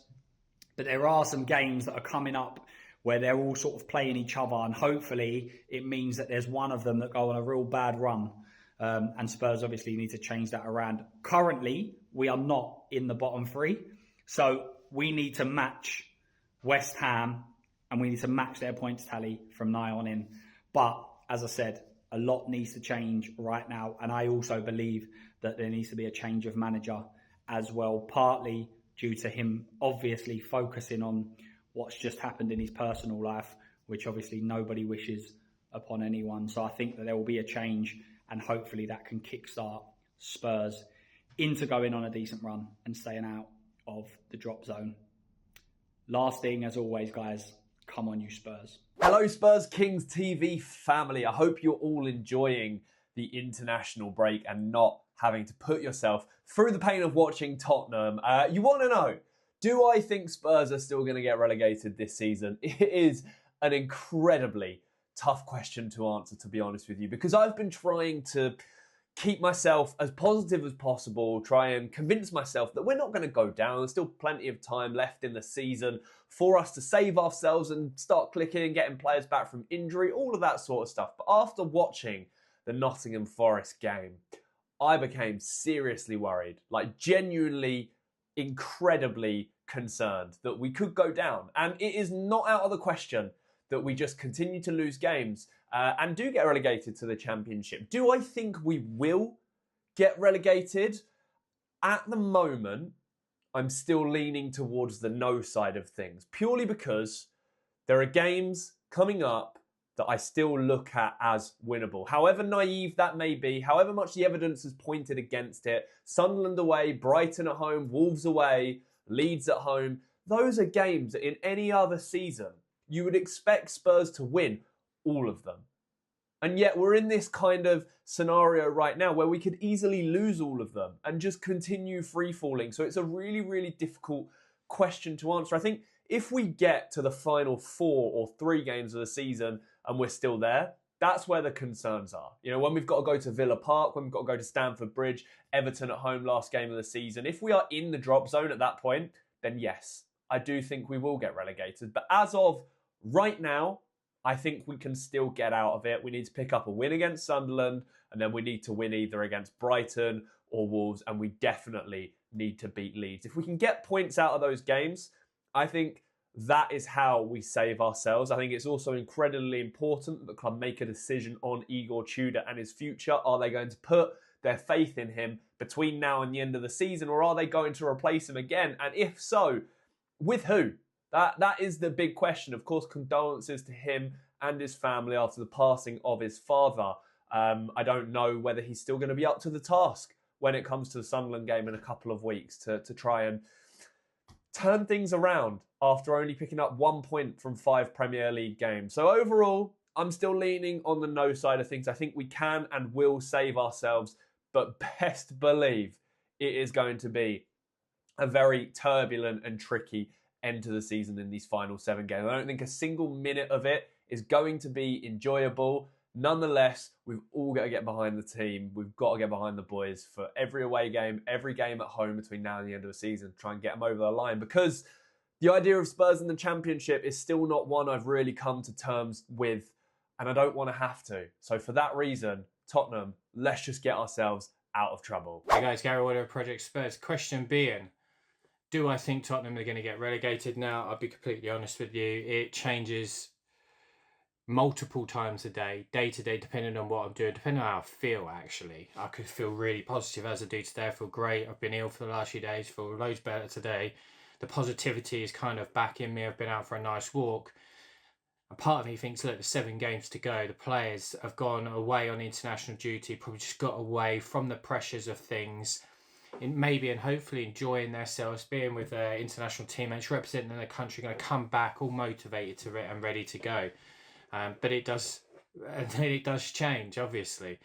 But there are some games that are coming up where they're all sort of playing each other, and hopefully it means that there's one of them that go on a real bad run. And Spurs obviously need to change that around. Currently, we are not in the bottom three, so we need to match West Ham, and we need to match their points tally from now on in. But as I said, a lot needs to change right now, and I also believe that there needs to be a change of manager as well, partly due to him obviously focusing on what's just happened in his personal life, which obviously nobody wishes upon anyone. So I think that there will be a change, and hopefully that can kickstart Spurs into going on a decent run and staying out of the drop zone. Last thing, as always, guys, come on you Spurs. Hello Spurs Kings TV family. I hope you're all enjoying the international break and not having to put yourself through the pain of watching Tottenham. You want to know, do I think Spurs are still going to get relegated this season? It is an incredibly tough question to answer, to be honest with you, because I've been trying to keep myself as positive as possible, try and convince myself that we're not going to go down. There's still plenty of time left in the season for us to save ourselves and start clicking and getting players back from injury, all of that sort of stuff. But after watching the Nottingham Forest game, I became seriously worried, like genuinely, incredibly concerned that we could go down. And it is not out of the question that we just continue to lose games and do get relegated to the Championship. Do I think we will get relegated? At the moment, I'm still leaning towards the no side of things, purely because there are games coming up that I still look at as winnable. However naive that may be, however much the evidence has pointed against it, Sunderland away, Brighton at home, Wolves away, Leeds at home, those are games that in any other season, you would expect Spurs to win all of them. And yet we're in this kind of scenario right now where we could easily lose all of them and just continue free-falling. So it's a really, really difficult question to answer. I think if we get to the final 4 or 3 games of the season and we're still there, that's where the concerns are. You know, when we've got to go to Villa Park, when we've got to go to Stamford Bridge, Everton at home last game of the season, if we are in the drop zone at that point, then yes, I do think we will get relegated. But as of right now, I think we can still get out of it. We need to pick up a win against Sunderland, and then we need to win either against Brighton or Wolves, and we definitely need to beat Leeds. If we can get points out of those games, I think that is how we save ourselves. I think it's also incredibly important that the club make a decision on Igor Tudor and his future. Are they going to put their faith in him between now and the end of the season, or are they going to replace him again? And if so, with who? That is the big question. Of course, condolences to him and his family after the passing of his father. I don't know whether he's still going to be up to the task when it comes to the Sunderland game in a couple of weeks to try and turn things around after only picking up 1 point from 5 Premier League games. So overall, I'm still leaning on the no side of things. I think we can and will save ourselves, but best believe it is going to be a very turbulent and tricky end to the season in these final 7 games. I don't think a single minute of it is going to be enjoyable. Nonetheless, we've all got to get behind the team. We've got to get behind the boys for every away game, every game at home between now and the end of the season, try and get them over the line, because the idea of Spurs in the Championship is still not one I've really come to terms with, and I don't want to have to. So for that reason, Tottenham, let's just get ourselves out of trouble. Hey guys, Gary Water, Project Spurs. Question being, do I think Tottenham are going to get relegated now? I'll be completely honest with you. It changes multiple times a day, day to day, depending on what I'm doing, depending on how I feel, actually. I could feel really positive as I do today. I feel great. I've been ill for the last few days, feel loads better today. The positivity is kind of back in me. I've been out for a nice walk. And part of me thinks, look, there's 7 games to go. The players have gone away on international duty, probably just got away from the pressures of things. maybe and hopefully enjoying themselves, being with their international teammates, representing their country, going to come back all motivated and ready to go. But it does change, obviously.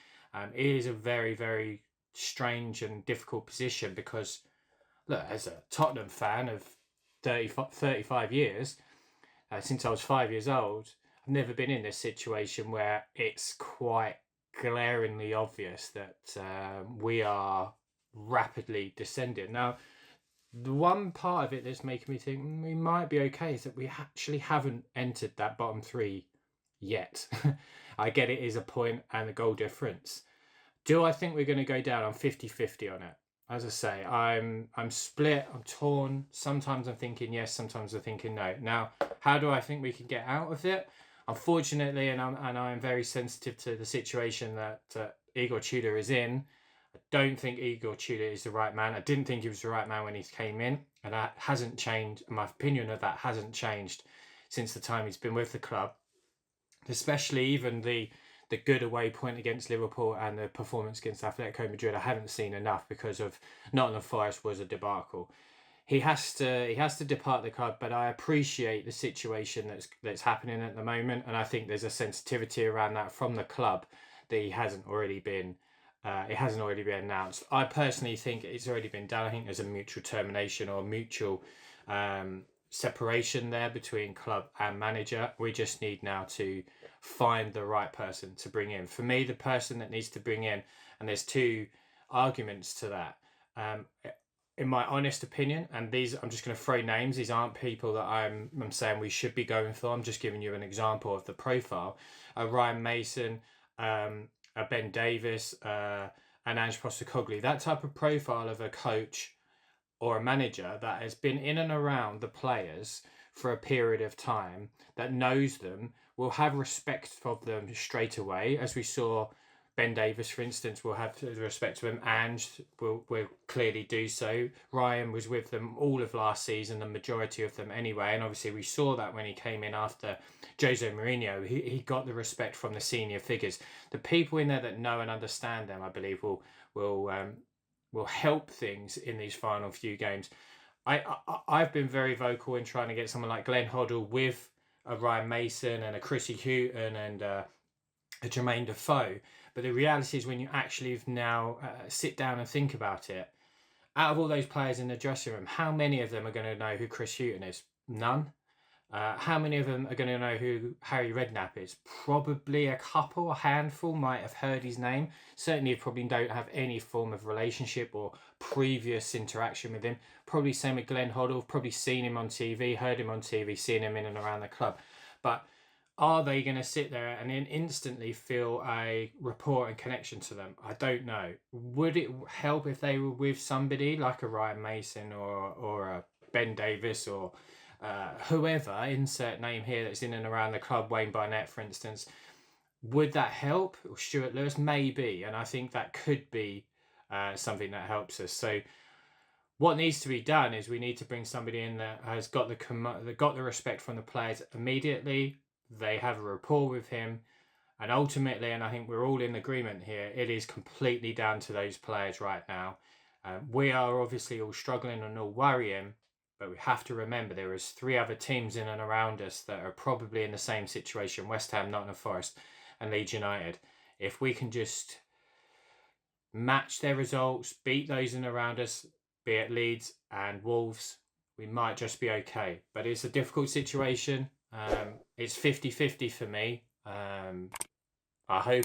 It is a very, very strange and difficult position because, look, as a Tottenham fan of 35 years, since I was 5 years old, I've never been in this situation where it's quite glaringly obvious that we are rapidly descending. Now, the one part of it that's making me think we might be okay is that we actually haven't entered that bottom three yet. I get it is a point and a goal difference. Do I think we're going to go down? I'm 50-50 on it. As I say, I'm split, I'm torn. Sometimes I'm thinking yes, sometimes I'm thinking no. Now, how do I think we can get out of it? Unfortunately, and I'm very sensitive to the situation that Igor Tudor is in. I don't think Igor Tudor is the right man. I didn't think he was the right man when he came in, and that hasn't changed. My opinion of that hasn't changed since the time he's been with the club. Especially even the good away point against Liverpool and the performance against Atletico Madrid, I haven't seen enough because of Nottingham Forest was a debacle. He has to depart the club, but I appreciate the situation that's happening at the moment, and I think there's a sensitivity around that from the club that it hasn't already been announced. I personally think it's already been done. I think there's a mutual termination or mutual separation there between club and manager. We just need now to find the right person to bring in. For me, the person that needs to bring in, and there's two arguments to that. In my honest opinion, and these, I'm just going to throw names. These aren't people that I'm saying we should be going for. I'm just giving you an example of the profile. Ryan Mason, Ben Davis, and Ange Postecoglou. That type of profile of a coach or a manager that has been in and around the players for a period of time, that knows them, will have respect of them straight away. As we saw, Ben Davis, for instance, will have respect to him. Ange will clearly do so. Ryan was with them all of last season, the majority of them anyway. And obviously we saw that when he came in after Jose Mourinho. He got the respect from the senior figures. The people in there that know and understand them, I believe, will help things in these final few games. I've been very vocal in trying to get someone like Glenn Hoddle with a Ryan Mason and a Chrissy Houghton and a Jermaine Defoe. But the reality is when you actually now sit down and think about it, out of all those players in the dressing room, how many of them are going to know who Chris Houghton is? None. How many of them are going to know who Harry Redknapp is? Probably a couple, a handful might have heard his name. Certainly probably don't have any form of relationship or previous interaction with him. Probably same with Glenn Hoddle, probably seen him on TV, heard him on TV, seen him in and around the club. But are they going to sit there and then instantly feel a rapport and connection to them? I don't know. Would it help if they were with somebody like a Ryan Mason or a Ben Davis or whoever, insert name here, that's in and around the club, Wayne Barnett, for instance? Would that help? Or Stuart Lewis? Maybe. And I think that could be something that helps us. So what needs to be done is we need to bring somebody in that has got the respect from the players immediately. They have a rapport with him, and ultimately, and I think we're all in agreement here, it is completely down to those players right now. We are obviously all struggling and all worrying, but we have to remember there is 3 other teams in and around us that are probably in the same situation: West Ham, Nottingham Forest and Leeds United. If we can just match their results, beat those in and around us, be it Leeds and Wolves, we might just be okay. But it's a difficult situation. It's 50-50 for me. I hope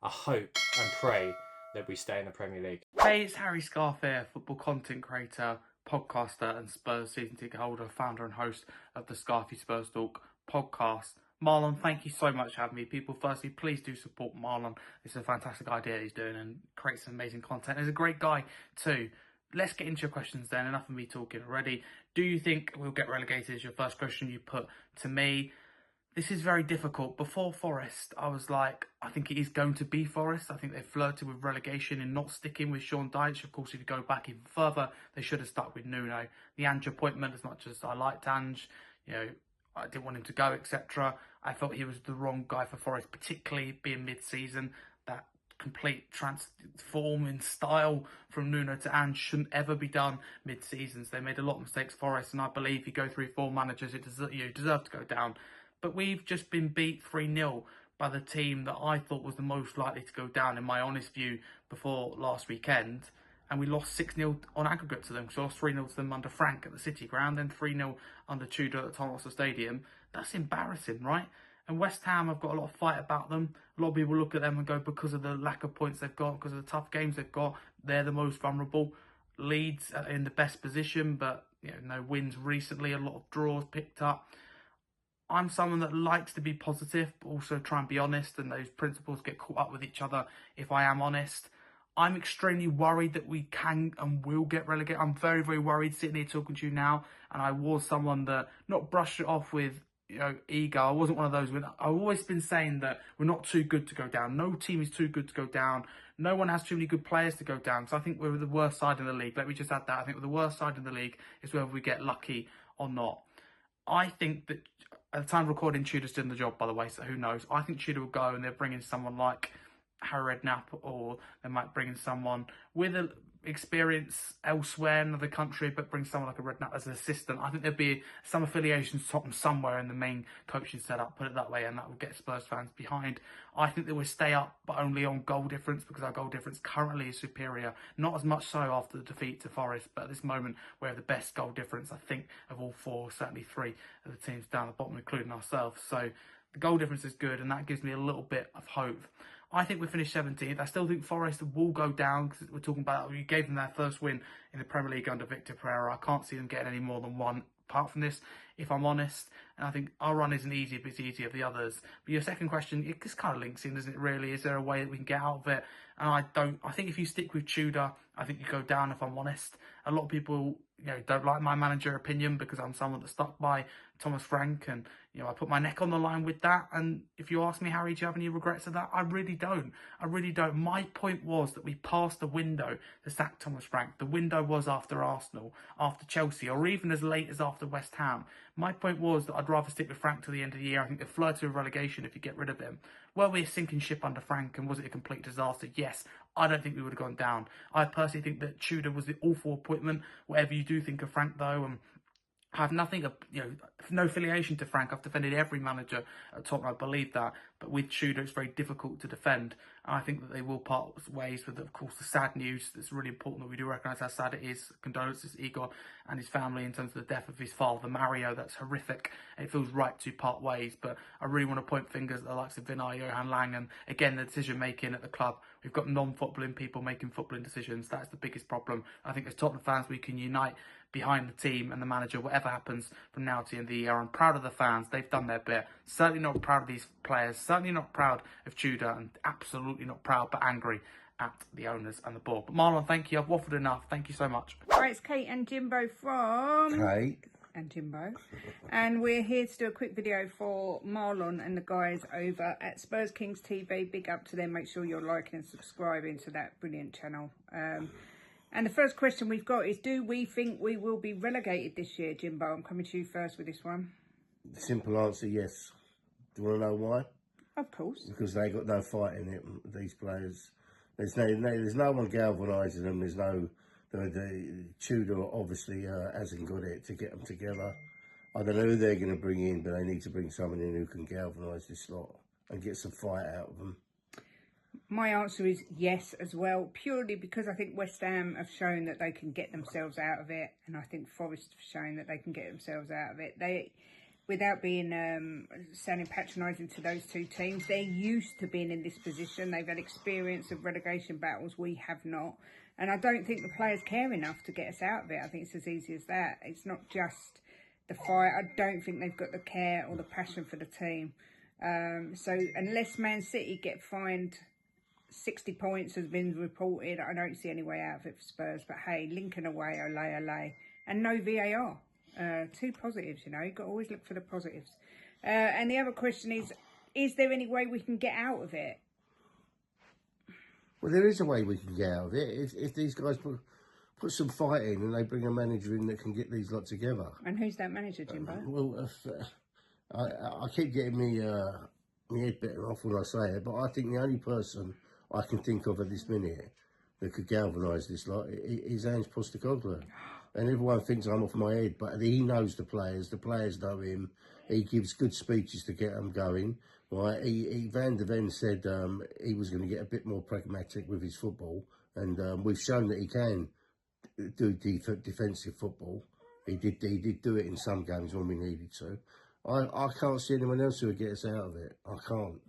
and pray that we stay in the Premier League. Hey, it's Harry Scarf here, football content creator, podcaster and Spurs season ticket holder, founder and host of the Scarfy Spurs Talk podcast. Marlon, thank you so much for having me. People, firstly, please do support Marlon. It's a fantastic idea he's doing and creates some amazing content. He's a great guy too. Let's get into your questions then. Enough of me talking already. Do you think we'll get relegated is your first question you put to me. This is very difficult. Before Forest, I was like, I think it is going to be Forest. I think they flirted with relegation and not sticking with Sean Dyche. Of course, if you go back even further, they should have stuck with Nuno. The Ange appointment, as much as I liked Ange, I didn't want him to go, etc. I felt he was the wrong guy for Forest, particularly being mid-season. That complete transform in style from Nuno to Ange shouldn't ever be done mid-seasons. They made a lot of mistakes, Forest, and I believe you go through 4 managers, you deserve to go down. But we've just been beat 3-0 by the team that I thought was the most likely to go down, in my honest view, before last weekend. And we lost 6-0 on aggregate to them. So we lost 3-0 to them under Frank at the City Ground, then 3-0 under Tudor at the Tottenham Hotspur Stadium. That's embarrassing, right? And West Ham have got a lot of fight about them. A lot of people look at them and go, because of the lack of points they've got, because of the tough games they've got, they're the most vulnerable. Leeds are in the best position, but no wins recently, a lot of draws picked up. I'm someone that likes to be positive, but also try and be honest, and those principles get caught up with each other if I am honest. I'm extremely worried that we can and will get relegated. I'm very, very worried sitting here talking to you now, and I was someone that not brushed it off with ego. I wasn't one of those. I've always been saying that we're not too good to go down. No team is too good to go down. No one has too many good players to go down. So I think we're the worst side in the league. Let me just add that. I think we're the worst side in the league. Is whether we get lucky or not. I think that at the time of recording, Tudor's doing the job, by the way, so who knows. I think Tudor will go and they'll bring in someone like Harry Redknapp, or they might bring in someone with experience elsewhere in the country, but bring someone like a Redknapp as an assistant. I think there'd be some affiliations to Tottenham somewhere in the main coaching setup, put it that way, and that will get Spurs fans behind. I think they will stay up, but only on goal difference, because our goal difference currently is superior. Not as much so after the defeat to Forest, but at this moment we have the best goal difference, I think, of all 4, certainly 3 of the teams down the bottom, including ourselves. So the goal difference is good, and that gives me a little bit of hope. I think we finished 17th. I still think Forest will go down, because we're talking about, we gave them their first win in the Premier League under Victor Pereira. I can't see them getting any more than one apart from this, if I'm honest. And I think our run isn't easy, but it's easier of the others. But your second question, it just kind of links in, doesn't it, really? Is there a way that we can get out of it? And I think if you stick with Tudor, I think you go down, if I'm honest. A lot of people, don't like my manager opinion, because I'm someone that stuck by Thomas Frank, and I put my neck on the line with that. And if you ask me, Harry, do you have any regrets of that? I really don't. I really don't. My point was that we passed the window to sack Thomas Frank. The window was after Arsenal, after Chelsea, or even as late as after West Ham. My point was that I'd rather stick with Frank till the end of the year. I think they're flirting with relegation if you get rid of him. Were we a sinking ship under Frank, and was it a complete disaster? Yes. I don't think we would have gone down. I personally think that Tudor was the awful appointment. Whatever you do think of Frank, though, I have nothing, no affiliation to Frank. I've defended every manager at Tottenham, I believe that. But with Tudor, it's very difficult to defend. And I think that they will part ways with, of course, the sad news. It's really important that we do recognise how sad it is. Condolences to Igor and his family in terms of the death of his father, Mario. That's horrific. It feels right to part ways. But I really want to point fingers at the likes of Vinay, Johan Lang, and again, the decision-making at the club. We've got non-footballing people making footballing decisions. That's the biggest problem. I think as Tottenham fans, we can unite behind the team and the manager, whatever happens from now to the end of the year. I'm proud of the fans. They've done their bit. Certainly not proud of these players. Certainly not proud of Tudor, and absolutely not proud, but angry at the owners and the board. But Marlon, thank you. I've waffled enough. Thank you so much. Right, it's Kate and Jimbo from... Kate. And Jimbo. And we're here to do a quick video for Marlon and the guys over at Spurs Kings TV. Big up to them. Make sure you're liking and subscribing to that brilliant channel. And the first question we've got is, do we think we will be relegated this year, Jimbo? I'm coming to you first with this one. Simple answer, yes. Do you want to know why? Of course. Because they got no fight in it, these players. There's no one galvanising them. There's no... Tudor obviously hasn't got it to get them together. I don't know who they're going to bring in, but they need to bring someone in who can galvanise this lot and get some fight out of them. My answer is yes as well, purely because I think West Ham have shown that they can get themselves out of it, and I think Forest have shown that they can get themselves out of it. They, without being sounding patronising to those two teams, they're used to being in this position. They've had experience of relegation battles. We have not. And I don't think the players care enough to get us out of it. I think it's as easy as that. It's not just the fight. I don't think they've got the care or the passion for the team. So unless Man City get fined 60 points has been reported, I don't see any way out of it for Spurs. But hey, Lincoln away, ole. And no VAR. Two positives, you've got to always look for the positives. And the other question is there any way we can get out of it? Well, there is a way we can get out of it. If these guys put some fight in and they bring a manager in that can get these lot together. And who's that manager, Jimbo? Well, I keep getting me head bitten off when I say it, but I think the only person I can think of at this minute that could galvanise this lot is Ange Postecoglou. And everyone thinks I'm off my head, but he knows the players know him. He gives good speeches to get them going. Right? Van der Ven said he was going to get a bit more pragmatic with his football, and we've shown that he can do defensive football. He did do it in some games when we needed to. I can't see anyone else who would get us out of it. I can't.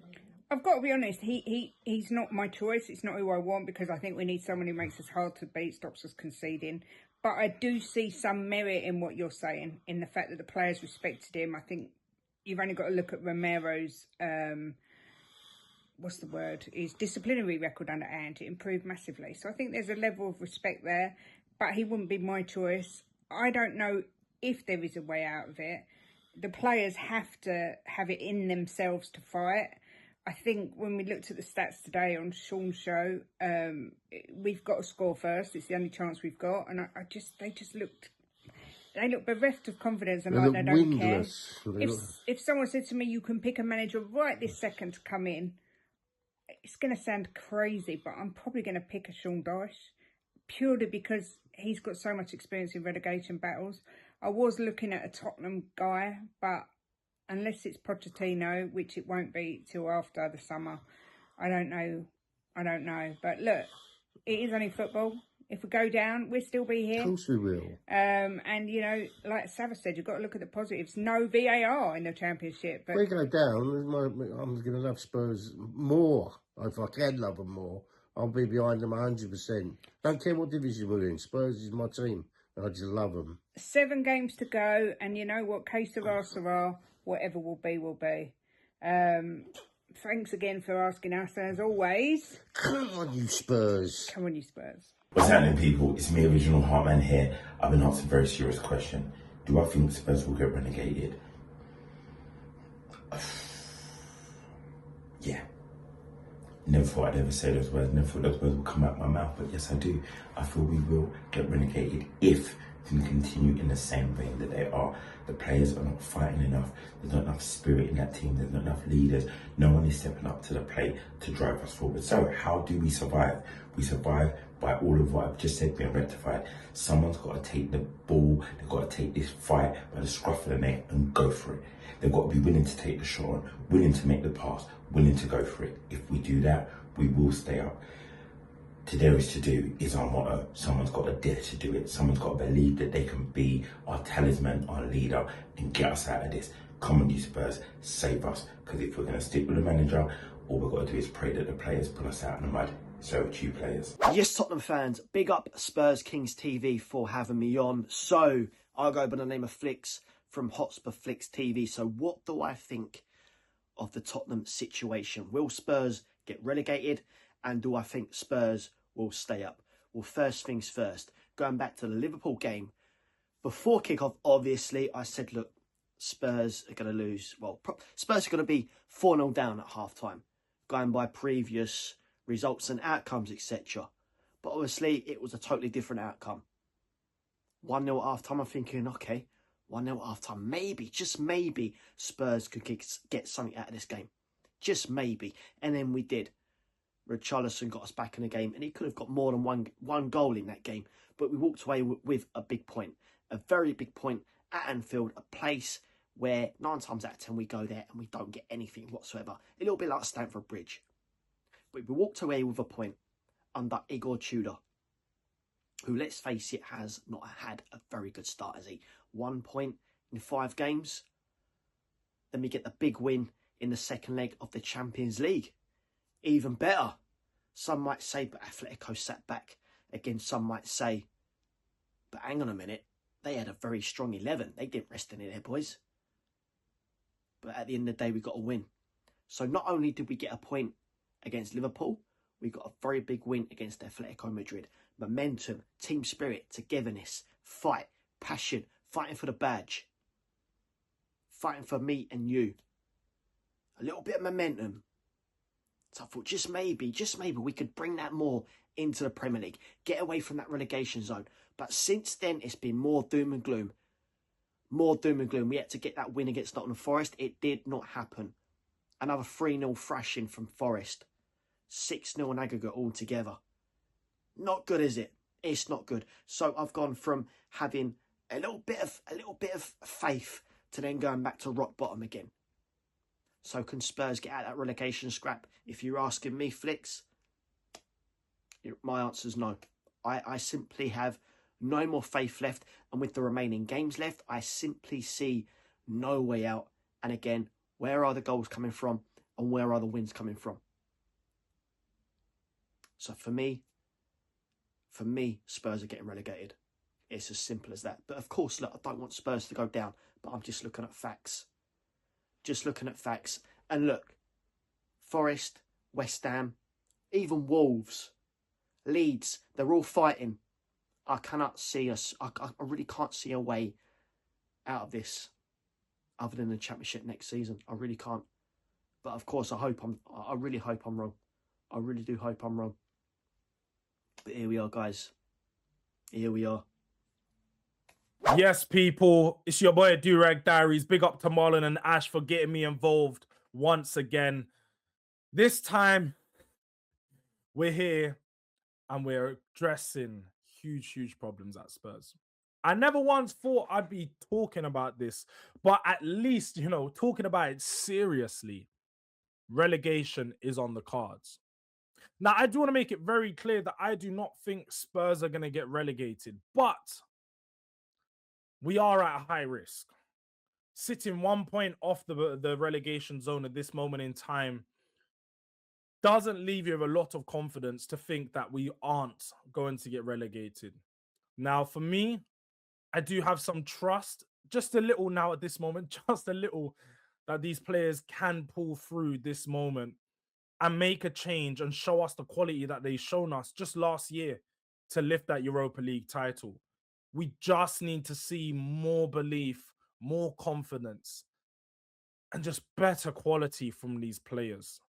I've got to be honest, he's not my choice. It's not who I want, because I think we need someone who makes us hard to beat, stops us conceding. But I do see some merit in what you're saying, in the fact that the players respected him. I think you've only got to look at Romero's, his disciplinary record under Ange. It improved massively. So I think there's a level of respect there, but he wouldn't be my choice. I don't know if there is a way out of it. The players have to have it in themselves to fight. I think when we looked at the stats today on Sean's show, we've got to score first. It's the only chance we've got, and they look bereft of confidence and like they don't care. If someone said to me, "You can pick a manager right this second to come in," it's going to sound crazy, but I'm probably going to pick a Sean Dyche, purely because he's got so much experience in relegation battles. I was looking at a Tottenham guy, but unless it's Pochettino, which it won't be till after the summer, I don't know. But look, it is only football. If we go down, we'll still be here. Of course we will. And, like Savage said, you've got to look at the positives. No VAR in the Championship. But If we go down, I'm going to love Spurs more. If I can love them more, I'll be behind them 100%. Don't care what division we're in. Spurs is my team. And I just love them. 7 games to go. And you know what? Que sera, sera. Whatever will be, will be. Thanks again for asking us, as always. Come on, you Spurs. Come on, you Spurs. What's happening, people? It's me, Original Heartman here. I've been asked a very serious question. Do I think Spurs will get relegated? Yeah. Never thought I'd ever say those words. Never thought those words would come out my mouth. But yes, I do. I feel we will get relegated if we can continue in the same vein that they are. The players are not fighting enough. There's not enough spirit in that team. There's not enough leaders. No one is stepping up to the plate to drive us forward. So how do we survive? We survive by all of what I've just said being rectified. Someone's got to take the ball. They've got to take this fight by the scruff of the neck and go for it. They've got to be willing to take the shot on, willing to make the pass, willing to go for it. If we do that, we will stay up. To dare is to do is our motto. Someone's got to dare to do it. Someone's got to believe that they can be our talisman, our leader, and get us out of this. Come on, you Spurs, save us. Because if we're going to stick with the manager, all we've got to do is pray that the players pull us out in the mud. So to you players. Yes, Tottenham fans, big up Spurs Kings TV for having me on. So I'll go by the name of Flix from Hotspur Flix TV. So what do I think of the Tottenham situation? Will Spurs get relegated? And do I think Spurs will stay up? Well, first things first, going back to the Liverpool game, before kickoff, obviously, I said, look, Spurs are going to lose. Well, Spurs are going to be 4-0 down at half-time, going by previous results and outcomes, etc. But obviously, it was a totally different outcome. 1-0 at half-time, I'm thinking, okay, 1-0 at half-time, maybe, just maybe, Spurs could get something out of this game. Just maybe. And then we did. Richarlison got us back in the game, and he could have got more than one goal in that game. But we walked away with a big point, a very big point at Anfield, a place where 9 times out of 10 we go there and we don't get anything whatsoever. A little bit like Stamford Bridge. But we walked away with a point under Igor Tudor, who, let's face it, has not had a very good start, has he? 1 point in 5 games. Then we get the big win in the second leg of the Champions League. Even better. Some might say, but Atletico sat back. Again, some might say, but hang on a minute, they had a very strong 11. They didn't rest any of their boys. But at the end of the day, we got a win. So not only did we get a point against Liverpool, we got a very big win against Atletico Madrid. Momentum, team spirit, togetherness, fight, passion, fighting for the badge. Fighting for me and you. A little bit of momentum. So I thought just maybe we could bring that more into the Premier League. Get away from that relegation zone. But since then, it's been more doom and gloom. More doom and gloom. We had to get that win against Nottingham Forest. It did not happen. Another 3-0 thrashing from Forest. 6-0 in aggregate altogether. Not good, is it? It's not good. So I've gone from having a little bit of faith to then going back to rock bottom again. So can Spurs get out of that relegation scrap? If you're asking me, Flicks, my answer is no. I simply have no more faith left. And with the remaining games left, I simply see no way out. And again, where are the goals coming from? And where are the wins coming from? So for me, Spurs are getting relegated. It's as simple as that. But of course, look, I don't want Spurs to go down, but I'm just looking at facts. Just looking at facts. And look, Forest, West Ham, even Wolves, Leeds, they're all fighting. I cannot see us. I really can't see a way out of this other than the Championship next season. I really can't. But of course, I really hope I'm wrong. I really do hope I'm wrong. But here we are, guys. Here we are. Yes, people, it's your boy Durag Diaries. Big up to Marlon and Ash for getting me involved once again. This time, we're here and we're addressing huge problems at Spurs. I never once thought I'd be talking about this, but at least, you know, talking about it seriously. Relegation is on the cards. Now, I do want to make it very clear that I do not think Spurs are going to get relegated, but we are at a high risk. Sitting 1 point off the relegation zone at this moment in time doesn't leave you with a lot of confidence to think that we aren't going to get relegated. Now, for me, I do have some trust, just a little now at this moment, just a little, that these players can pull through this moment and make a change and show us the quality that they've shown us just last year to lift that Europa League title. We just need to see more belief, more confidence, and just better quality from these players.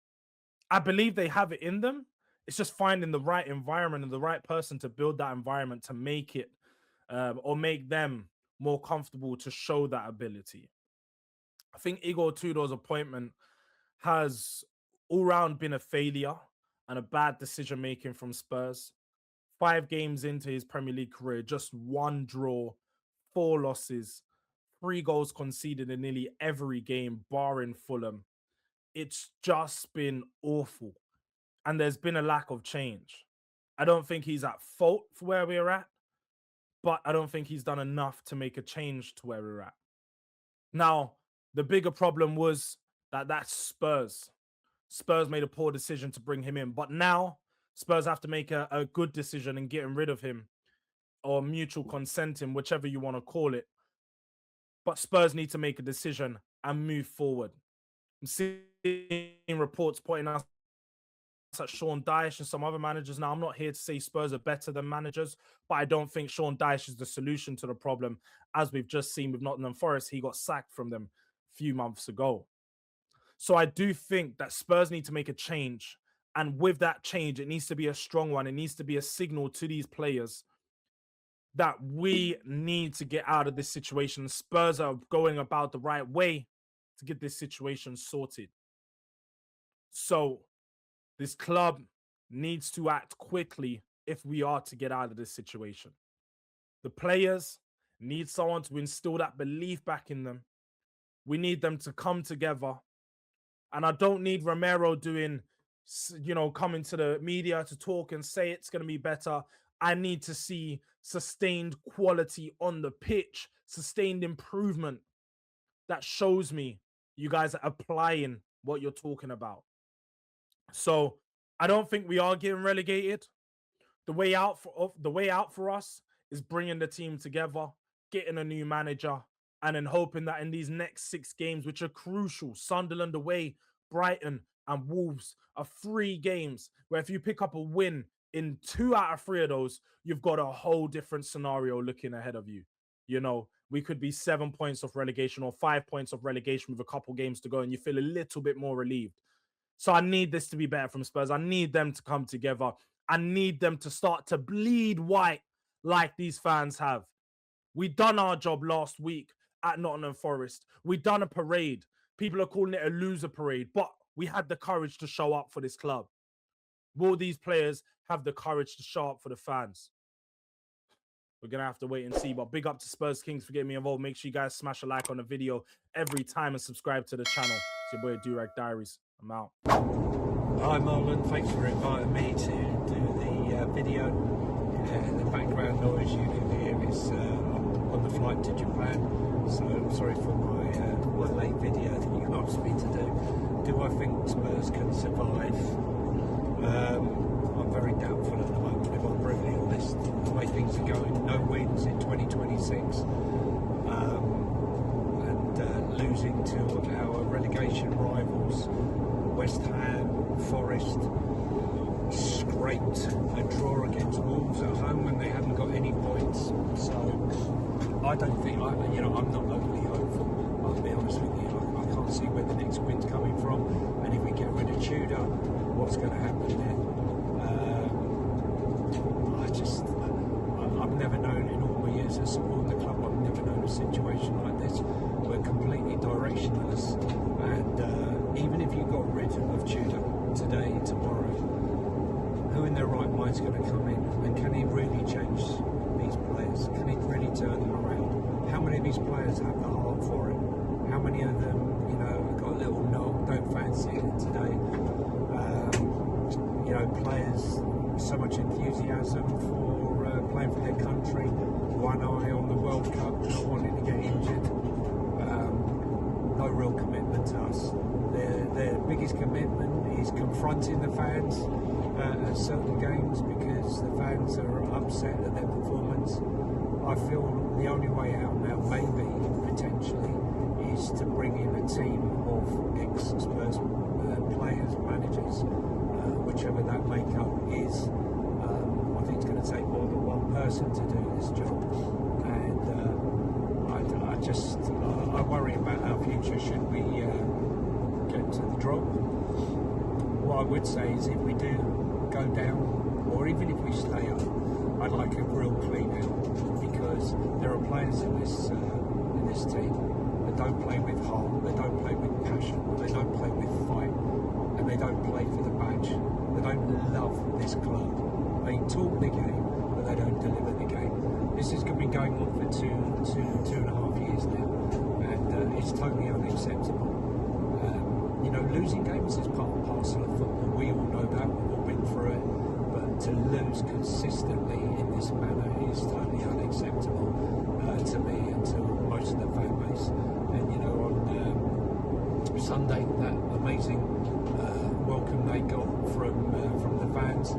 I believe they have it in them. It's just finding the right environment and the right person to build that environment to make it or make them more comfortable to show that ability. I think Igor Tudor's appointment has all round been a failure and a bad decision making from Spurs. 5 games into his Premier League career, just 1 draw, 4 losses, 3 goals conceded in nearly every game, barring Fulham. It's just been awful. And there's been a lack of change. I don't think he's at fault for where we're at, but I don't think he's done enough to make a change to where we're at. Now, the bigger problem was that that's Spurs. Spurs made a poor decision to bring him in, but now Spurs have to make a good decision in getting rid of him or mutual consenting, whichever you want to call it. But Spurs need to make a decision and move forward. I'm seeing reports pointing out at Sean Dyche and some other managers. Now, I'm not here to say Spurs are better than managers, but I don't think Sean Dyche is the solution to the problem. As we've just seen with Nottingham Forest, he got sacked from them a few months ago. So I do think that Spurs need to make a change. And with that change, it needs to be a strong one. It needs to be a signal to these players that we need to get out of this situation. Spurs are going about the right way to get this situation sorted. So this club needs to act quickly if we are to get out of this situation. The players need someone to instill that belief back in them. We need them to come together. And I don't need Romero doing, you know, coming to the media to talk and say it's going to be better. I need to see sustained quality on the pitch, sustained improvement that shows me you guys are applying what you're talking about. So I don't think we are getting relegated. The way out for us is bringing the team together, getting a new manager, and then hoping that in these next 6 games, which are crucial, Sunderland away, Brighton and Wolves, are 3 games where if you pick up a win in 2 out of 3 of those, you've got a whole different scenario looking ahead of you. You know, we could be 7 points of relegation or 5 points of relegation with a couple games to go, and you feel a little bit more relieved. So I need this to be better from Spurs. I need them to come together. I need them to start to bleed white like these fans have. We done our job last week at Nottingham Forest. We done a parade. People are calling it a loser parade, but we had the courage to show up for this club. Will these players have the courage to show up for the fans? We're going to have to wait and see. But big up to Spurs Kings for getting me involved. Make sure you guys smash a like on the video every time and subscribe to the channel. It's your boy Durag Diaries. I'm out. Hi Marlon, thanks for inviting me to do the video. The background noise you can hear is on the flight to Japan. So I'm sorry for my late video that you asked me to do. Do I think Spurs can survive? I'm very doubtful at the moment, if I'm brutally honest. The way things are going, no wins in 2026, and losing to our relegation rivals, West Ham, Forest, scraped a draw against Wolves at home when they haven't got any points. So I don't think, I'm not overly hopeful. I'll be honest with you. I can't see where the next win's coming from, and if we get rid of Tudor, what's going to happen then? I've never known, in all my years of supporting the club, I've never known a situation like this. We're completely directionless, and even if you got rid of Tudor today, tomorrow, who in their right mind is going to come in, and can he really change these players? Can he really turn them around? How many of these players have the heart for it? How many of them, have got a little knock, don't fancy it today? Players, so much enthusiasm for playing for their country, one eye on the World Cup, not wanting to get injured, no real commitment to us. Their biggest commitment is confronting the fans at certain games because the fans are upset at their performance. I feel the only way out now, maybe, potentially, is to bring in a team of ex-Spurs players, managers, whichever that makeup is. I think it's going to take more than one person to do this job, and I worry about our future should we get to the drop. What I would say is if we do go down, or even if we stay up, I'd like a real clean out, because there are players in this team that don't play with heart, they don't play with passion, they don't play with fight, and they don't play for the badge. They don't love this club. They talk the game, but they don't deliver the game. This is going to be going on for two and a half years now, and it's totally unacceptable. Losing games is part and parcel of football. We all know that. We've all been through it. But to lose consistently in this manner is totally unacceptable to me and to most of the fan base. And on Sunday, that amazing welcome they got from the fans,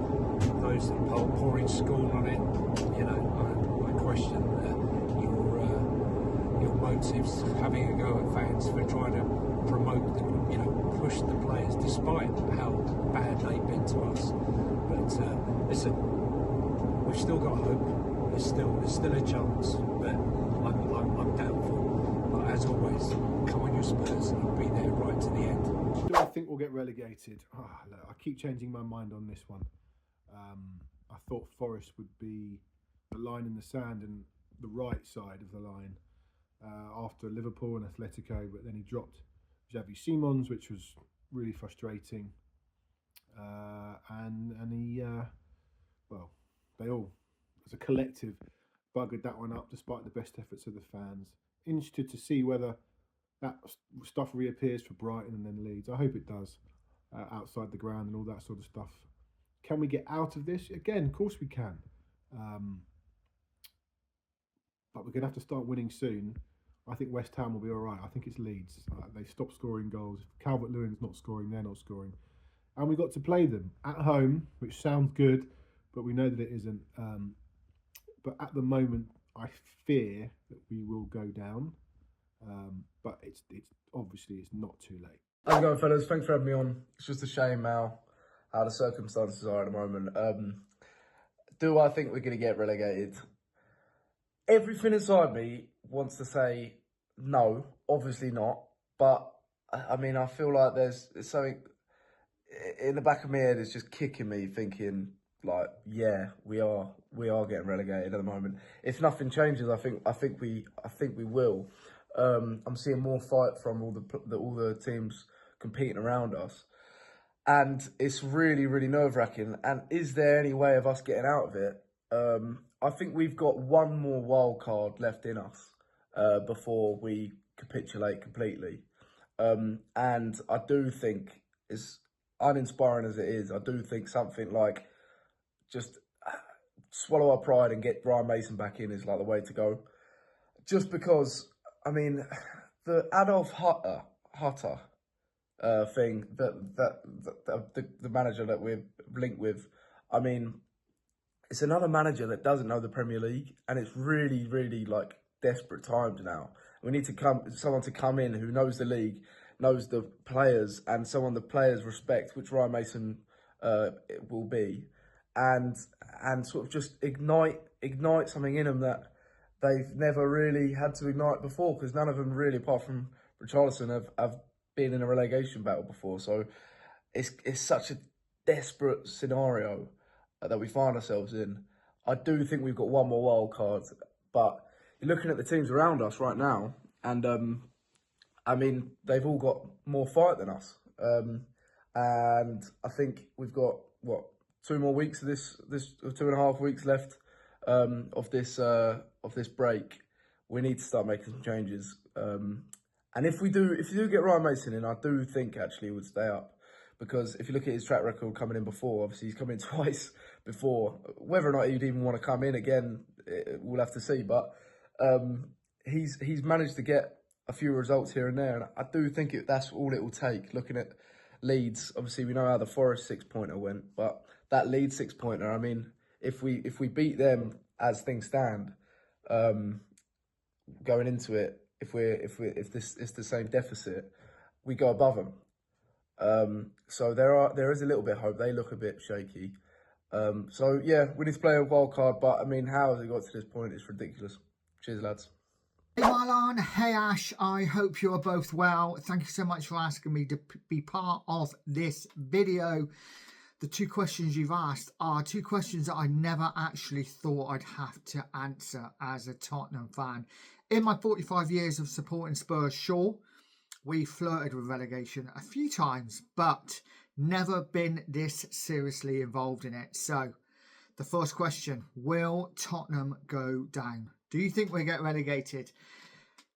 those pouring scorn on it, I question your motives, having a go at fans for trying to promote, push the players, despite how bad they've been to us. But listen, we've still got hope. There's still a chance, but I'm doubtful. But as always, come on your Spurs and be there right to the end. Do I think we'll get relegated? Look, I keep changing my mind on this one. I thought Forest would be the line in the sand and the right side of the line after Liverpool and Atletico, but then he dropped Xavi Simons, which was really frustrating. And he, they all, as a collective, buggered that one up despite the best efforts of the fans. Interested to see whether that stuff reappears for Brighton and then Leeds. I hope it does, outside the ground and all that sort of stuff. Can we get out of this? Again, of course we can. But we're going to have to start winning soon. I think West Ham will be all right. I think it's Leeds. They've stopped scoring goals. If Calvert-Lewin's not scoring, they're not scoring. And we got to play them at home, which sounds good, but we know that it isn't. But at the moment, I fear that we will go down. But it's obviously it's not too late. How's it going, fellas? Thanks for having me on. It's just a shame how the circumstances are at the moment. Do I think we're going to get relegated? Everything inside me wants to say no, obviously not. But I mean, I feel like there's something in the back of my head is just kicking me, thinking like, yeah, we are getting relegated at the moment. If nothing changes, I think we will. I'm seeing more fight from all the teams competing around us. and it's really, really nerve-wracking. And is there any way of us getting out of it? I think we've got one more wild card left in us before we capitulate completely. And I do think, as uninspiring as it is, I do think something like just swallow our pride and get Ryan Mason back in is like the way to go. Just because, I mean, the Adolf Hutter thing the manager that we're linked with, I mean, it's another manager that doesn't know the Premier League, and it's really, really like desperate times now. We need someone to come in who knows the league, knows the players, and someone the players respect, which Ryan Mason will be, and sort of just ignite something in them that they've never really had to ignite before, because none of them really, apart from Richarlison, have been in a relegation battle before. So it's such a desperate scenario that we find ourselves in. I do think we've got one more wild card, but you're looking at the teams around us right now, and I mean, they've all got more fight than us. And I think we've got 2 more weeks of this 2.5 weeks left of this break. We need to start making some changes. And if you do get Ryan Mason in, I do think actually he would stay up. Because if you look at his track record coming in before, obviously he's come in twice before. Whether or not he'd even want to come in again, we'll have to see. But he's managed to get a few results here and there, and I do think that's all it will take. Looking at Leeds, obviously we know how the Forest 6-pointer went, but that Leeds 6-pointer, I mean, if we beat them as things stand, going into it, if this is the same deficit, we go above them. So there is a little bit of hope. They look a bit shaky. So yeah, we need to play a wild card, but I mean, how has it got to this point? It's ridiculous. Cheers, lads. Hey Marlon, hey Ash, I hope you're both well. Thank you so much for asking me to be part of this video. The 2 questions you've asked are 2 questions that I never actually thought I'd have to answer as a Tottenham fan. In my 45 years of supporting Spurs, sure, we flirted with relegation a few times, but never been this seriously involved in it. So, the first question, will Tottenham go down? Do you think we'll get relegated?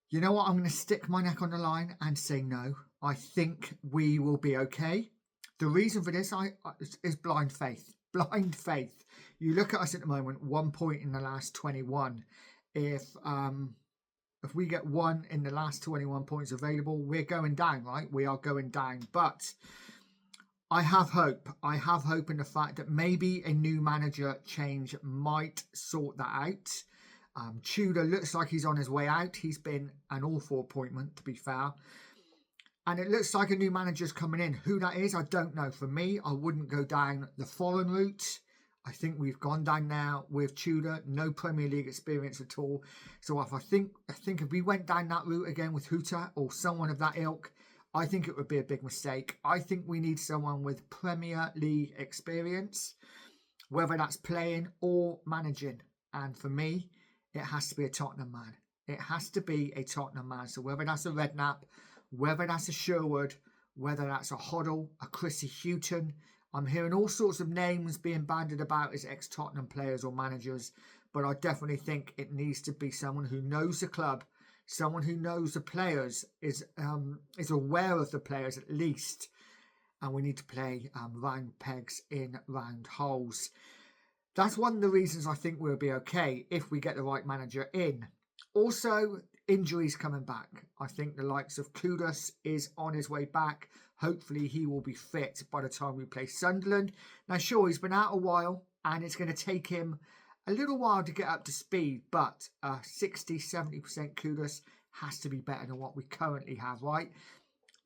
You know what? I'm going to stick my neck on the line and say no. I think we will be okay. The reason for this is blind faith. Blind faith. You look at us at the moment, 1 point in the last 21. If we get 1 in the last 21 points available, we're going down, right? We are going down. But I have hope. I have hope in the fact that maybe a new manager change might sort that out. Tudor looks like he's on his way out. He's been an awful appointment, to be fair. And it looks like a new manager's coming in. Who that is, I don't know. For me, I wouldn't go down the foreign route. I think we've gone down now with Tudor. No Premier League experience at all. So I think if we went down that route again with Huta or someone of that ilk, I think it would be a big mistake. I think we need someone with Premier League experience, whether that's playing or managing. And for me, it has to be a Tottenham man. It has to be a Tottenham man. So whether that's a Redknapp, whether that's a Sherwood, whether that's a Hoddle, a Chrissy Houghton, I'm hearing all sorts of names being bandied about as ex-Tottenham players or managers, but I definitely think it needs to be someone who knows the club, someone who knows the players, is aware of the players at least, and we need to play round pegs in round holes. That's one of the reasons I think we'll be okay if we get the right manager in. Also, injuries coming back. I think the likes of Kudus is on his way back. Hopefully he will be fit by the time we play Sunderland. Now, sure, he's been out a while and it's going to take him a little while to get up to speed, but 60-70% Kudus has to be better than what we currently have, right?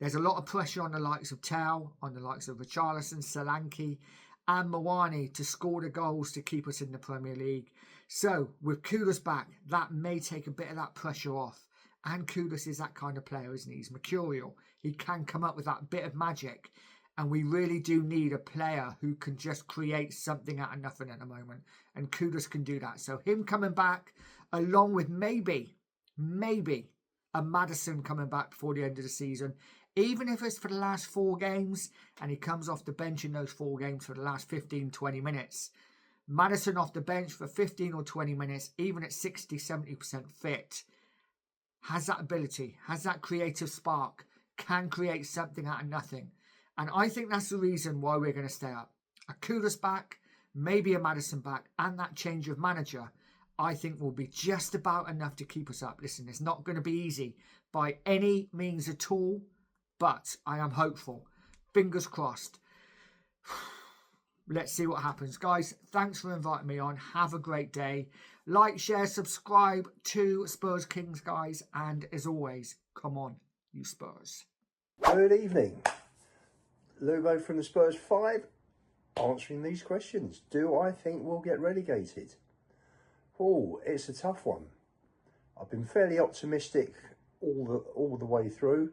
There's a lot of pressure on the likes of Tau, on the likes of Richarlison, Solanke and Mawani to score the goals to keep us in the Premier League. So with Kudus back, that may take a bit of that pressure off. And Kudus is that kind of player, isn't he? He's mercurial. He can come up with that bit of magic. And we really do need a player who can just create something out of nothing at the moment. And Kudus can do that. So him coming back, along with maybe a Maddison coming back before the end of the season. even if it's for the last 4 games and he comes off the bench in those 4 games for the last 15, 20 minutes. Maddison off the bench for 15 or 20 minutes, even at 60, 70% fit, has that ability, has that creative spark, can create something out of nothing. And I think that's the reason why we're going to stay up. A Kudus back, maybe a Maddison back, and that change of manager, I think will be just about enough to keep us up. Listen, it's not going to be easy by any means at all, but I am hopeful. Fingers crossed. Let's see what happens. Guys, thanks for inviting me on. Have a great day. Like, share, subscribe to Spurs Kings, guys. And as always, come on, you Spurs. Good evening. Lubo from the Spurs 5 answering these questions. Do I think we'll get relegated? Oh, it's a tough one. I've been fairly optimistic all the way through,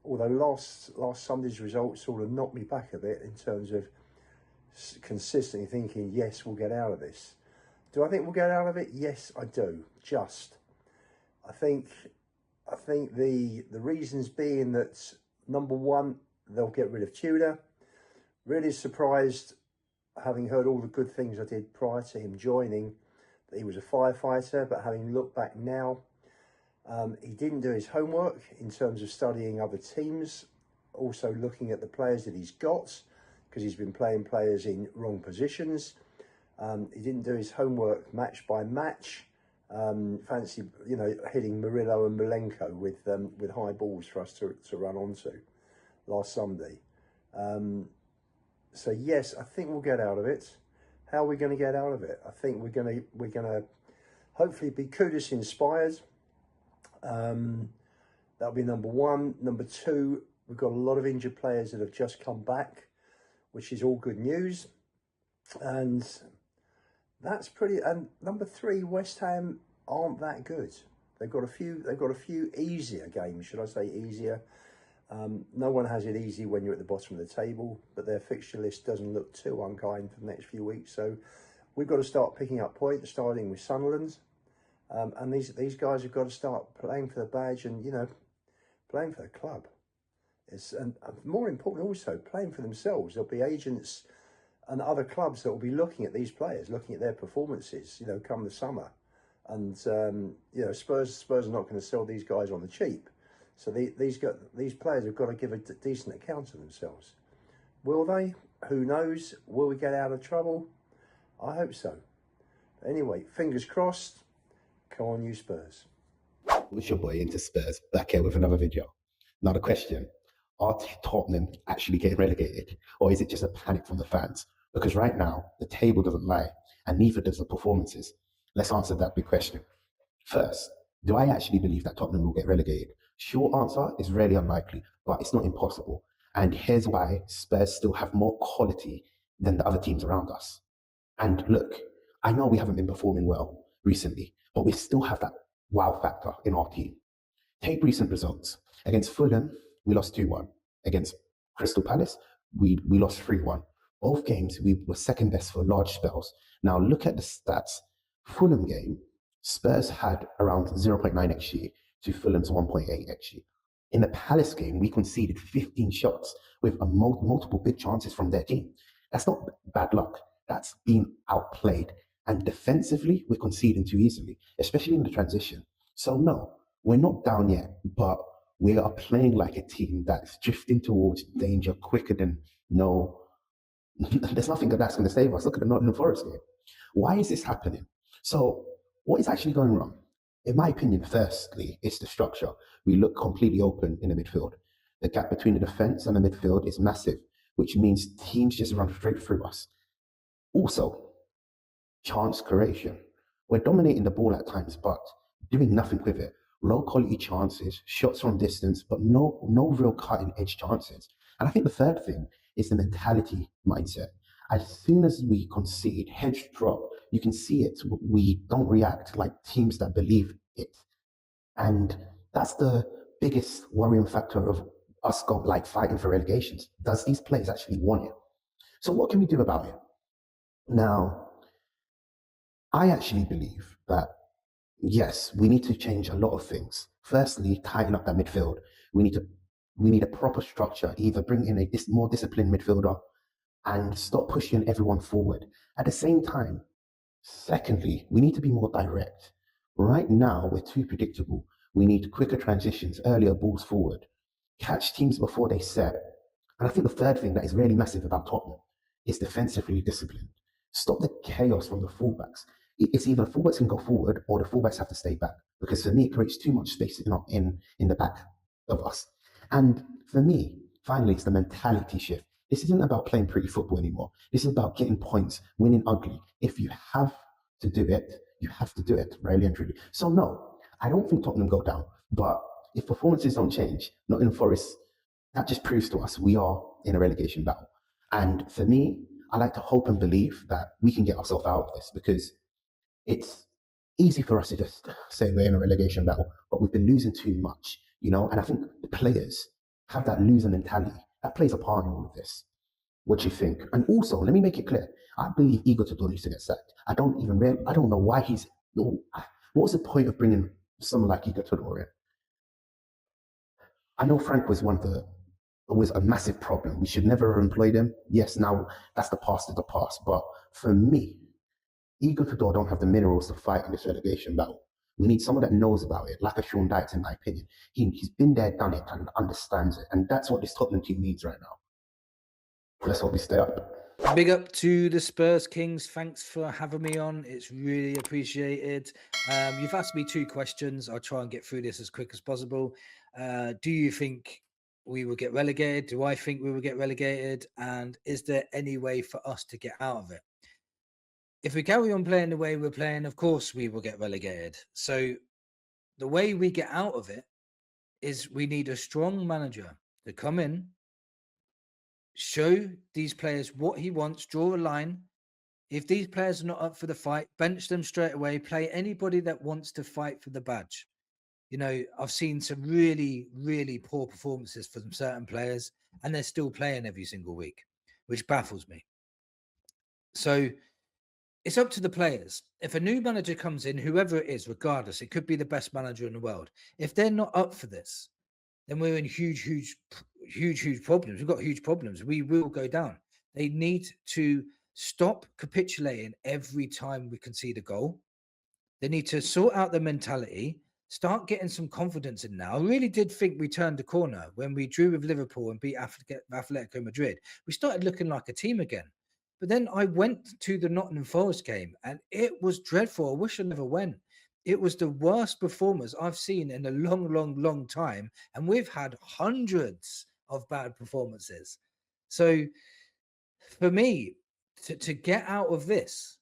although last Sunday's results sort of knocked me back a bit in terms of consistently thinking, yes, we'll get out of this. Do I think we'll get out of it? Yes, I do. I think the reasons being that, number one, they'll get rid of Tudor. Really surprised, having heard all the good things I did prior to him joining, that he was a firefighter, but having looked back now, he didn't do his homework in terms of studying other teams, also looking at the players that he's got, because he's been playing players in wrong positions. He didn't do his homework match by match. Fancy, hitting Murillo and Malenko with high balls for us to run onto last Sunday. So yes, I think we'll get out of it. How are we going to get out of it? I think we're gonna hopefully be Kudus inspired. That'll be number one. Number two, we've got a lot of injured players that have just come back, which is all good news. And that's pretty. And number three, West Ham aren't that good. They've got a few easier games, should I say easier? No one has it easy when you're at the bottom of the table, but their fixture list doesn't look too unkind for the next few weeks. So we've got to start picking up points, starting with Sunderland. And these guys have got to start playing for the badge and, playing for the club. And more important also, playing for themselves. There'll be agents and other clubs that will be looking at these players, looking at their performances, come the summer. And, Spurs are not going to sell these guys on the cheap. So these players have got to give a decent account of themselves. Will they? Who knows? Will we get out of trouble? I hope so. Anyway, fingers crossed. Come on, you Spurs. It's your boy Into Spurs back here with another video. Now the question, are Tottenham actually getting relegated, or is it just a panic from the fans? Because right now, the table doesn't lie, and neither does the performances. Let's answer that big question. First, do I actually believe that Tottenham will get relegated? Short answer is really unlikely, but it's not impossible. And here's why: Spurs still have more quality than the other teams around us. And look, I know we haven't been performing well recently, but we still have that wow factor in our team. Take recent results. Against Fulham, we lost 2-1. Against Crystal Palace, we lost 3-1. Both games, we were second best for large spells. Now look at the stats. Fulham game, Spurs had around 0.9 XG to Fulham's 1.8 XG. In the Palace game, we conceded 15 shots with multiple big chances from their team. That's not bad luck. That's being outplayed. And defensively, we're conceding too easily, especially in the transition. So no, we're not down yet, but we are playing like a team that's drifting towards danger quicker than there's nothing that's going to save us. Look at the Nottingham Forest game. Why is this happening? So what is actually going wrong? In my opinion, firstly, it's the structure. We look completely open in the midfield. The gap between the defence and the midfield is massive, which means teams just run straight through us. Also, chance creation. We're dominating the ball at times, but doing nothing with it. Low quality chances, shots from distance, but no real cutting edge chances. And I think the third thing is the mentality mindset. As soon as we concede, heads drop, you can see it. We don't react like teams that believe it. And that's the biggest worrying factor of us fighting for relegations. Does these players actually want it? So what can we do about it? Now, I actually believe that, yes, we need to change a lot of things. Firstly, tighten up that midfield. We need to We need a proper structure, either bring in a more disciplined midfielder and stop pushing everyone forward. At the same time, secondly, we need to be more direct. Right now, we're too predictable. We need quicker transitions, earlier balls forward, catch teams before they set. And I think the third thing that is really massive about Tottenham is defensively disciplined. Stop the chaos from the fullbacks. It's either the fullbacks can go forward or the fullbacks have to stay back, because for me, it creates too much space in the back of us. And for me, finally, it's the mentality shift. This isn't about playing pretty football anymore. This is about getting points, winning ugly. If you have to do it, you have to do it, really and truly. So no, I don't think Tottenham go down. But if performances don't change, Nottingham Forest, that just proves to us we are in a relegation battle. And for me, I like to hope and believe that we can get ourselves out of this, because it's easy for us to just say we're in a relegation battle, but we've been losing too much, you know? And I think the players have that loser mentality. That plays a part in all of this. What do you think? And also, let me make it clear. I believe Igor Tudor needs to get sacked. I don't know why what's the point of bringing someone like Igor Tudor in? I know Frank was was a massive problem. We should never have employed him. Yes, now that's the past of the past. But for me, Igor Tudor don't have the minerals to fight in this relegation battle. We need someone that knows about it, like a Sean Dyche, in my opinion. He's been there, done it, and understands it. And that's what this Tottenham team needs right now. Let's hope we stay up. Big up to the Spurs Kings. Thanks for having me on. It's really appreciated. You've asked me 2 questions. I'll try and get through this as quick as possible. Do you think we will get relegated? Do I think we will get relegated? And is there any way for us to get out of it? If we carry on playing the way we're playing, of course we will get relegated. So the way we get out of it is we need a strong manager to come in, show these players what he wants, draw a line. If these players are not up for the fight, bench them straight away, play anybody that wants to fight for the badge. You know, I've seen some really, really poor performances from certain players, and they're still playing every single week, which baffles me. So it's up to the players. If a new manager comes in, whoever it is, regardless, it could be the best manager in the world. If they're not up for this, then we're in huge problems. We've got huge problems. We will go down. They need to stop capitulating every time we concede a goal. They need to sort out the mentality, start getting some confidence in now. I really did think we turned the corner when we drew with Liverpool and beat Atletico Madrid. We started looking like a team again. But then I went to the Nottingham Forest game and it was dreadful. I wish I never went. It was the worst performance I've seen in a long time. And we've had hundreds of bad performances. So for me, to get out of this,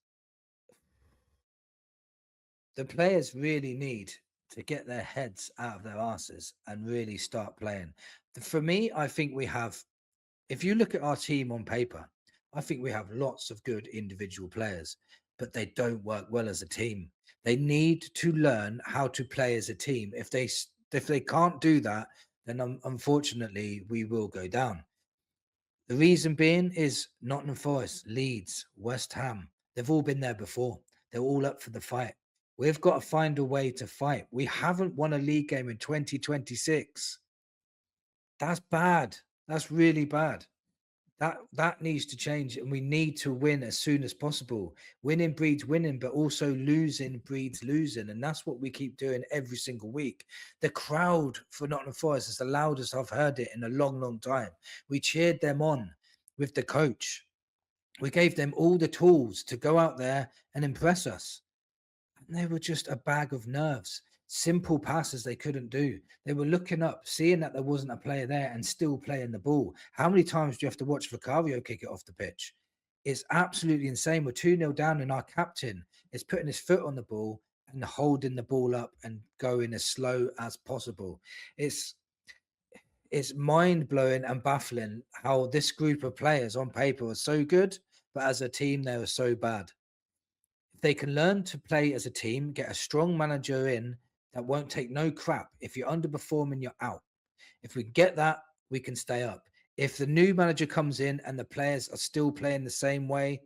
the players really need to get their heads out of their asses and really start playing. For me, I think we have, if you look at our team on paper, I think we have lots of good individual players, but they don't work well as a team. They need to learn how to play as a team. If they can't do that, then unfortunately we will go down. The reason being is Nottingham Forest, Leeds, West Ham. They've all been there before. They're all up for the fight. We've got to find a way to fight. We haven't won a league game in 2026. That's bad. That's really bad. That needs to change, and we need to win as soon as possible. Winning breeds winning, but also losing breeds losing, and that's what we keep doing every single week. The crowd for Nottingham Forest is the loudest I've heard it in a long time. We cheered them on with the coach. We gave them all the tools to go out there and impress us. And they were just a bag of nerves. Simple passes they couldn't do. They were looking up, seeing that there wasn't a player there and still playing the ball. How many times do you have to watch Vicario kick it off the pitch? It's absolutely insane. We're 2-0 down and our captain is putting his foot on the ball and holding the ball up and going as slow as possible. It's mind-blowing and baffling how this group of players on paper are so good, but as a team, they were so bad. If they can learn to play as a team, get a strong manager in that won't take no crap. If you're underperforming, you're out. If we get that, we can stay up. If the new manager comes in and the players are still playing the same way,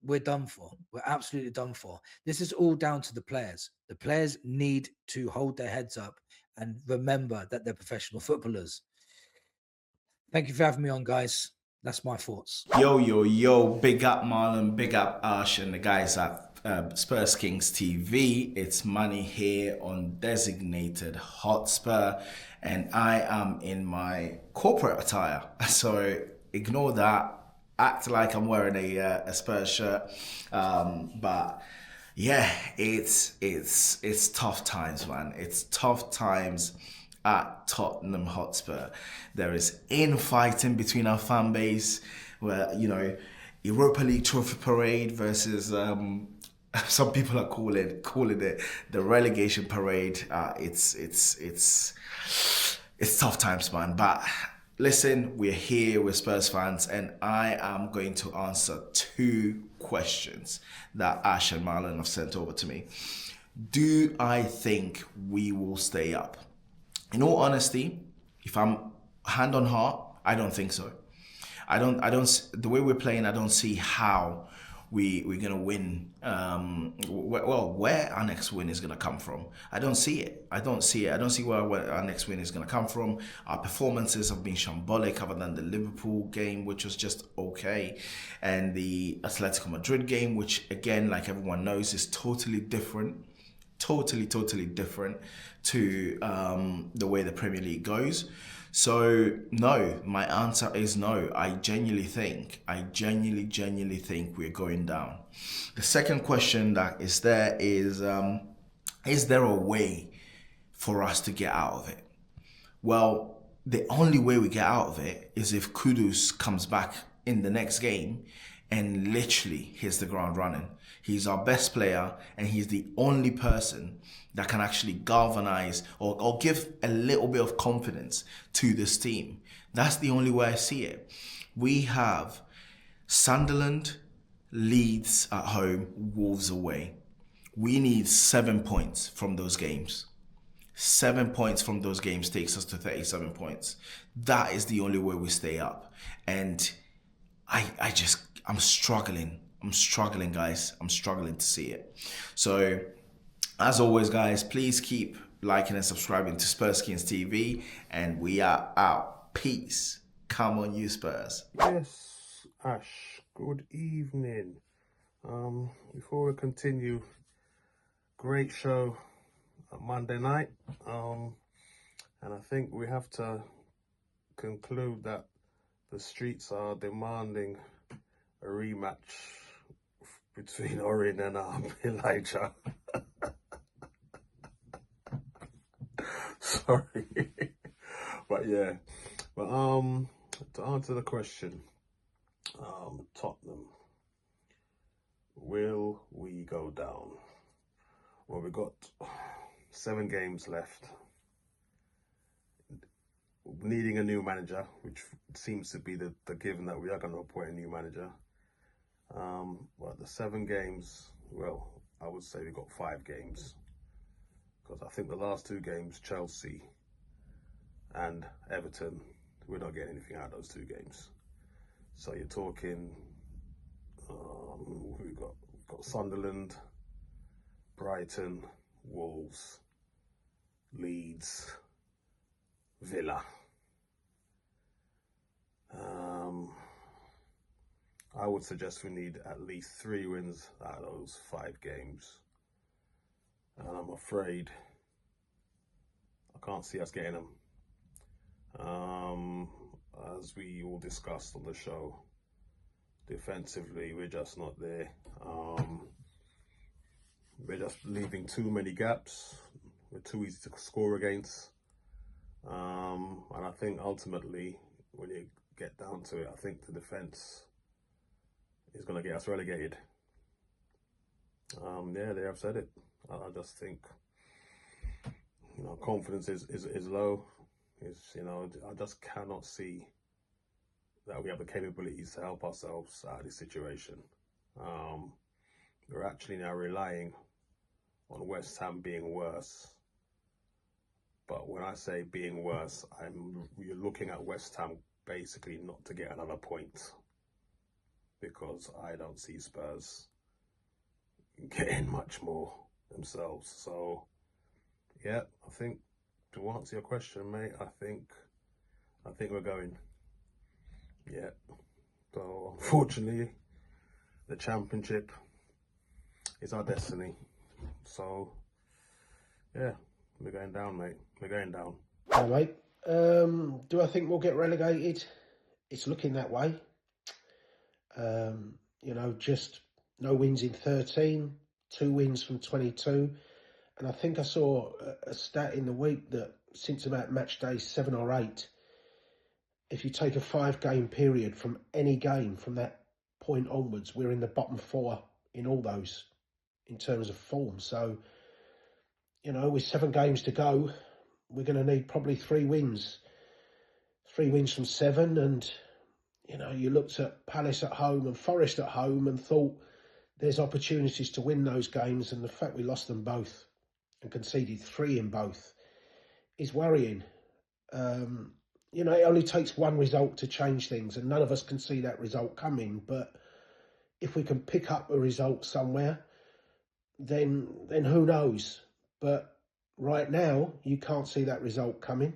we're done for. We're absolutely done for. This is all down to the players. The players need to hold their heads up and remember that they're professional footballers. Thank you for having me on, guys. That's my thoughts. Yo, big up Marlon, big up Ash and the guys at Spurs Kings TV. It's Money here on Designated Hotspur, and I am in my corporate attire, so ignore that. Act like I'm wearing a Spurs shirt, but yeah, it's tough times, man. It's tough times at Tottenham Hotspur. There is infighting between our fan base, where, you know, Europa League trophy parade versus some people are calling it the relegation parade. It's tough times, man. But listen, we're here with Spurs fans, and I am going to answer 2 questions that Ash and Marlon have sent over to me. Do I think we will stay up? In all honesty, if I'm hand on heart, I don't think so. I don't. The way we're playing, I don't see how we're gonna win. Where our next win is gonna come from, I don't see it. I don't see where our next win is gonna come from. Our performances have been shambolic, other than the Liverpool game, which was just okay, and the Atletico Madrid game, which again, like everyone knows, is totally different. Totally different to the way the Premier League goes. So no, my answer is no. I genuinely think we're going down. The second question that is there is there a way for us to get out of it? Well, the only way we get out of it is if Kudus comes back in the next game and literally hits the ground running. He's our best player, and he's the only person that can actually galvanize or give a little bit of confidence to this team. That's the only way I see it. We have Sunderland, Leeds at home, Wolves away. We need 7 points from those games. 7 points from those games takes us to 37 points. That is the only way we stay up. And I'm struggling. I'm struggling, guys. I'm struggling to see it. So, as always, guys, please keep liking and subscribing to Spurs Kings TV, and we are out. Peace. Come on, you Spurs. Yes, Ash. Good evening. Before we continue, great show Monday night. And I think we have to conclude that the streets are demanding a rematch between Orin and Elijah. Sorry. But yeah. But to answer the question, Tottenham, will we go down? Well, we've got 7 games left. Needing a new manager, which seems to be the given that we are going to appoint a new manager. But the 7 games, well, I would say we've got 5 games, because I think the last 2 games, Chelsea and Everton, we're not getting anything out of those 2 games. So you're talking, we've got Sunderland, Brighton, Wolves, Leeds, Villa. I would suggest we need at least 3 wins out of those 5 games. And I'm afraid I can't see us getting them. As we all discussed on the show, defensively, we're just not there. We're just leaving too many gaps. We're too easy to score against. And I think ultimately, when you get down to it, I think the defence is going to get us relegated. Yeah, they have said it. I just think, you know, confidence is low. You know, I just cannot see that we have the capabilities to help ourselves out of this situation. We're actually now relying on West Ham being worse. But when I say being worse, we're looking at West Ham basically not to get another point, because I don't see Spurs getting much more themselves. So, yeah, I think to answer your question, mate, I think we're going. Yeah. So unfortunately, the Championship is our destiny. So yeah, we're going down, mate. We're going down. Hello, mate. Do I think we'll get relegated? It's looking that way. You know, just no wins in 13, 2 wins from 22. And I think I saw a stat in the week that since about match day 7 or 8, if you take a 5-game period from any game from that point onwards, we're in the bottom 4 in all those in terms of form. So, you know, with 7 games to go, we're going to need probably 3 wins. 3 wins from 7. And, you know, you looked at Palace at home and Forest at home and thought there's opportunities to win those games. And the fact we lost them both and conceded 3 in both is worrying. You know, it only takes one result to change things, and none of us can see that result coming. But if we can pick up a result somewhere, then who knows? But right now, you can't see that result coming.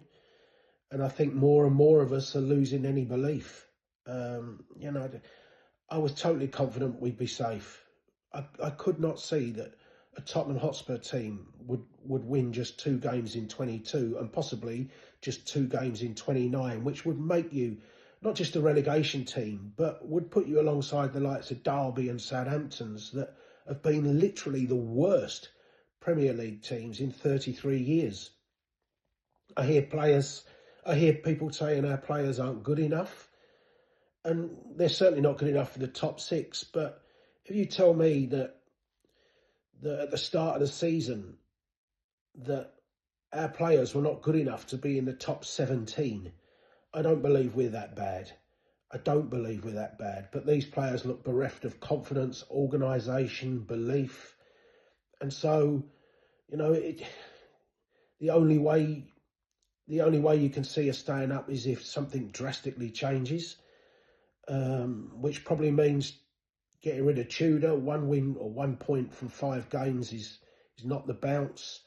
And I think more and more of us are losing any belief. You know, I was totally confident we'd be safe. I could not see that a Tottenham Hotspur team would win just 2 games in 22 and possibly just 2 games in 29, which would make you not just a relegation team, but would put you alongside the likes of Derby and Southamptons that have been literally the worst Premier League teams in 33 years. I hear people saying our players aren't good enough, and they're certainly not good enough for the top 6. But if you tell me that at the start of the season that our players were not good enough to be in the top 17, I don't believe we're that bad. I don't believe we're that bad. But these players look bereft of confidence, organisation, belief. And so, you know, the only way you can see us staying up is if something drastically changes, which probably means getting rid of Tudor. 1 win or 1 point from 5 games is not the bounce.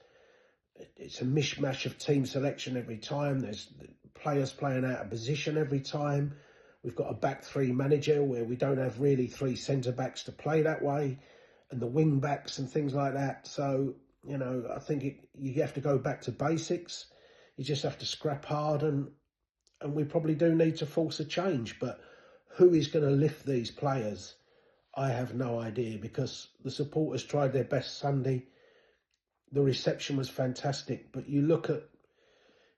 It's a mishmash of team selection every time. There's players playing out of position every time. We've got a back 3 manager where we don't have really 3 centre-backs to play that way, and the wing-backs and things like that. So, you know, I think you have to go back to basics. You just have to scrap hard, and we probably do need to force a change. But who is going to lift these players? I have no idea, because the supporters tried their best Sunday. The reception was fantastic, but you look at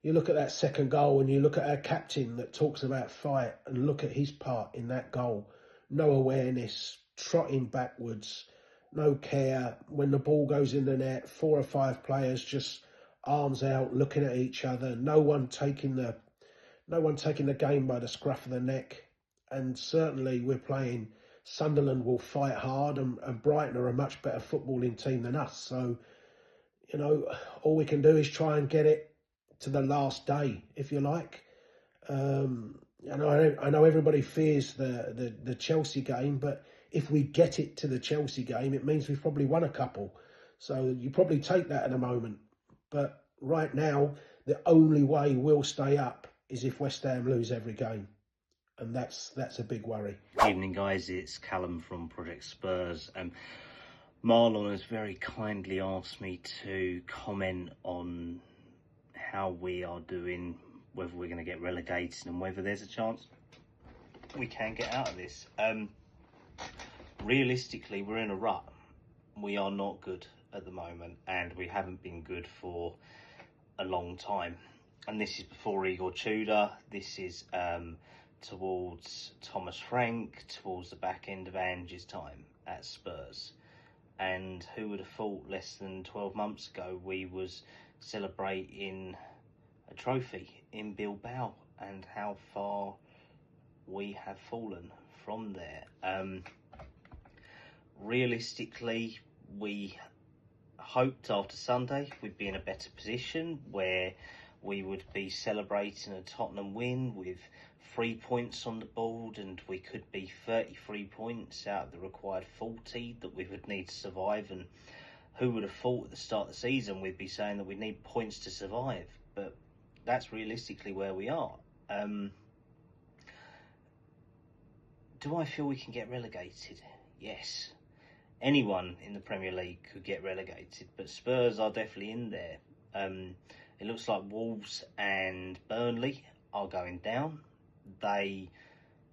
that second goal and you look at our captain that talks about fight and look at his part in that goal. No awareness, trotting backwards, no care. When the ball goes in the net, 4 or 5 players just arms out, looking at each other. No one taking the game by the scruff of the neck. And certainly we're playing. Sunderland will fight hard, and Brighton are a much better footballing team than us. So, you know, all we can do is try and get it to the last day, if you like. And I know everybody fears the Chelsea game, but if we get it to the Chelsea game, it means we've probably won a couple. So you probably take that at the moment. But right now, the only way we'll stay up is if West Ham lose every game. And that's a big worry. Evening, guys. It's Callum from Project Spurs. Marlon has very kindly asked me to comment on how we are doing, whether we're going to get relegated and whether there's a chance we can get out of this. Realistically, we're in a rut. We are not good at the moment, and we haven't been good for a long time. And this is before Igor Tudor. This is towards Thomas Frank, towards the back end of Ange's time at Spurs. And who would have thought less than 12 months ago we was celebrating a trophy in Bilbao, and how far we have fallen from there. Realistically, we hoped after Sunday we'd be in a better position where we would be celebrating a Tottenham win with 3 points on the board, and we could be 33 points out of the required 40 that we would need to survive. And who would have thought at the start of the season we'd be saying that we need points to survive? But that's realistically where we are. Do I feel we can get relegated? Yes. Anyone in the Premier League could get relegated, but Spurs are definitely in there. It looks like Wolves and Burnley are going down. They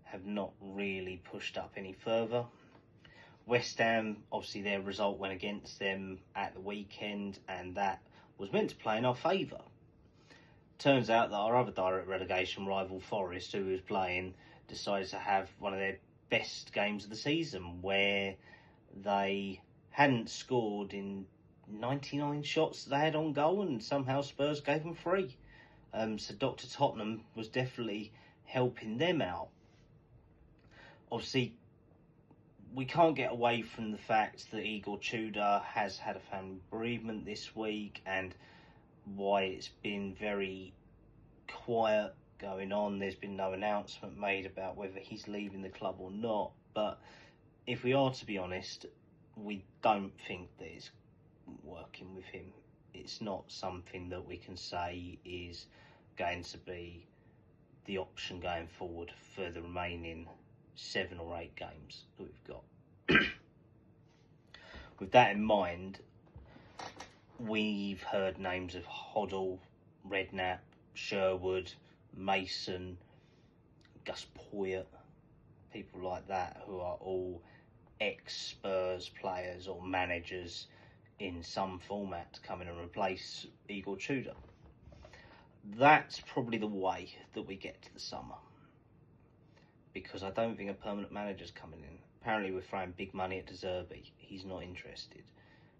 have not really pushed up any further. West Ham, obviously their result went against them at the weekend, and that was meant to play in our favour. Turns out that our other direct relegation rival, Forest, who was playing, decided to have one of their best games of the season, where they hadn't scored in 99 shots they had on goal, and somehow Spurs gave them 3. So Dr. Tottenham was definitely helping them out. Obviously, we can't get away from the fact that Igor Tudor has had a family bereavement this week, and why it's been very quiet going on. There's been no announcement made about whether he's leaving the club or not. But if we are to be honest, we don't think that it's working with him. It's not something that we can say is going to be the option going forward for the remaining 7 or 8 games that we've got. With that in mind, we've heard names of Hoddle, Redknapp, Sherwood, Mason, Gus Poyet, people like that, who are all ex-Spurs players or managers in some format to come in and replace Igor Tudor. That's probably the way that we get to the summer, because I don't think a permanent manager's coming in. Apparently we're throwing big money at De Zerbi. He's not interested.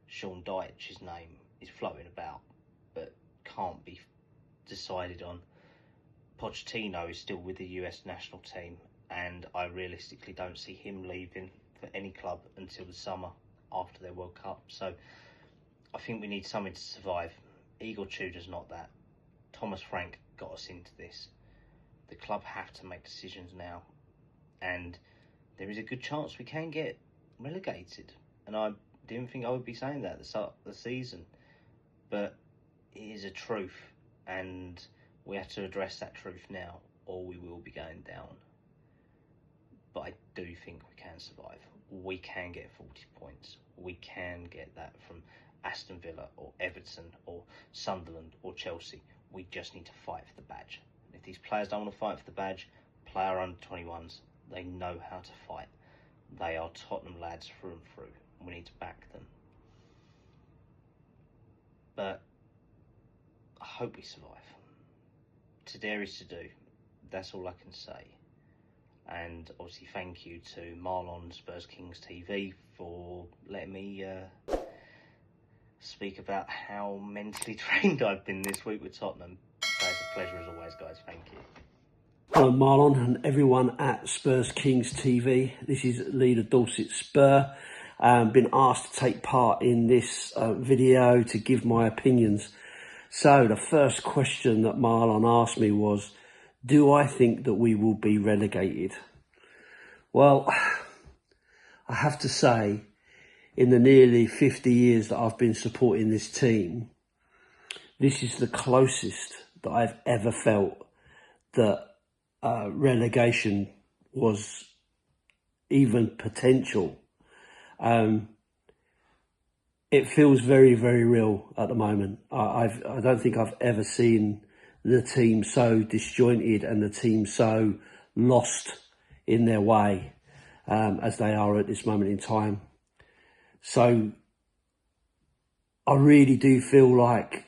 Sean Dyche, his name is floating about, but can't be decided on. Pochettino is still with the US national team, and I realistically don't see him leaving for any club until the summer after their World Cup. So I think we need something to survive. Igor Tudor's not that. Thomas Frank got us into this. The club have to make decisions now, and there is a good chance we can get relegated. And I didn't think I would be saying that at the start of the season, but it is a truth, and we have to address that truth now, or we will be going down. But I do think we can survive. We can get 40 points. We can get that from Aston Villa or Everton or Sunderland or Chelsea. We just need to fight for the badge. If these players don't want to fight for the badge, play our under-21s. They know how to fight. They are Tottenham lads through and through. We need to back them. But I hope we survive. To dare is to do. That's all I can say. And obviously thank you to Marlon Spurs Kings TV for letting me speak about how mentally drained I've been this week with Tottenham. So it's a pleasure as always, guys. Thank you. Hello Marlon and everyone at Spurs Kings TV. This is Leader Dorset Spur. Been asked to take part in this video to give my opinions. So the first question that Marlon asked me was, do I think that we will be relegated? Well, I have to say, in the nearly 50 years that I've been supporting this team, this is the closest that I've ever felt that relegation was even potential. It feels very, very real at the moment. I don't think I've ever seen the team so disjointed and the team so lost in their way as they are at this moment in time. So I really do feel like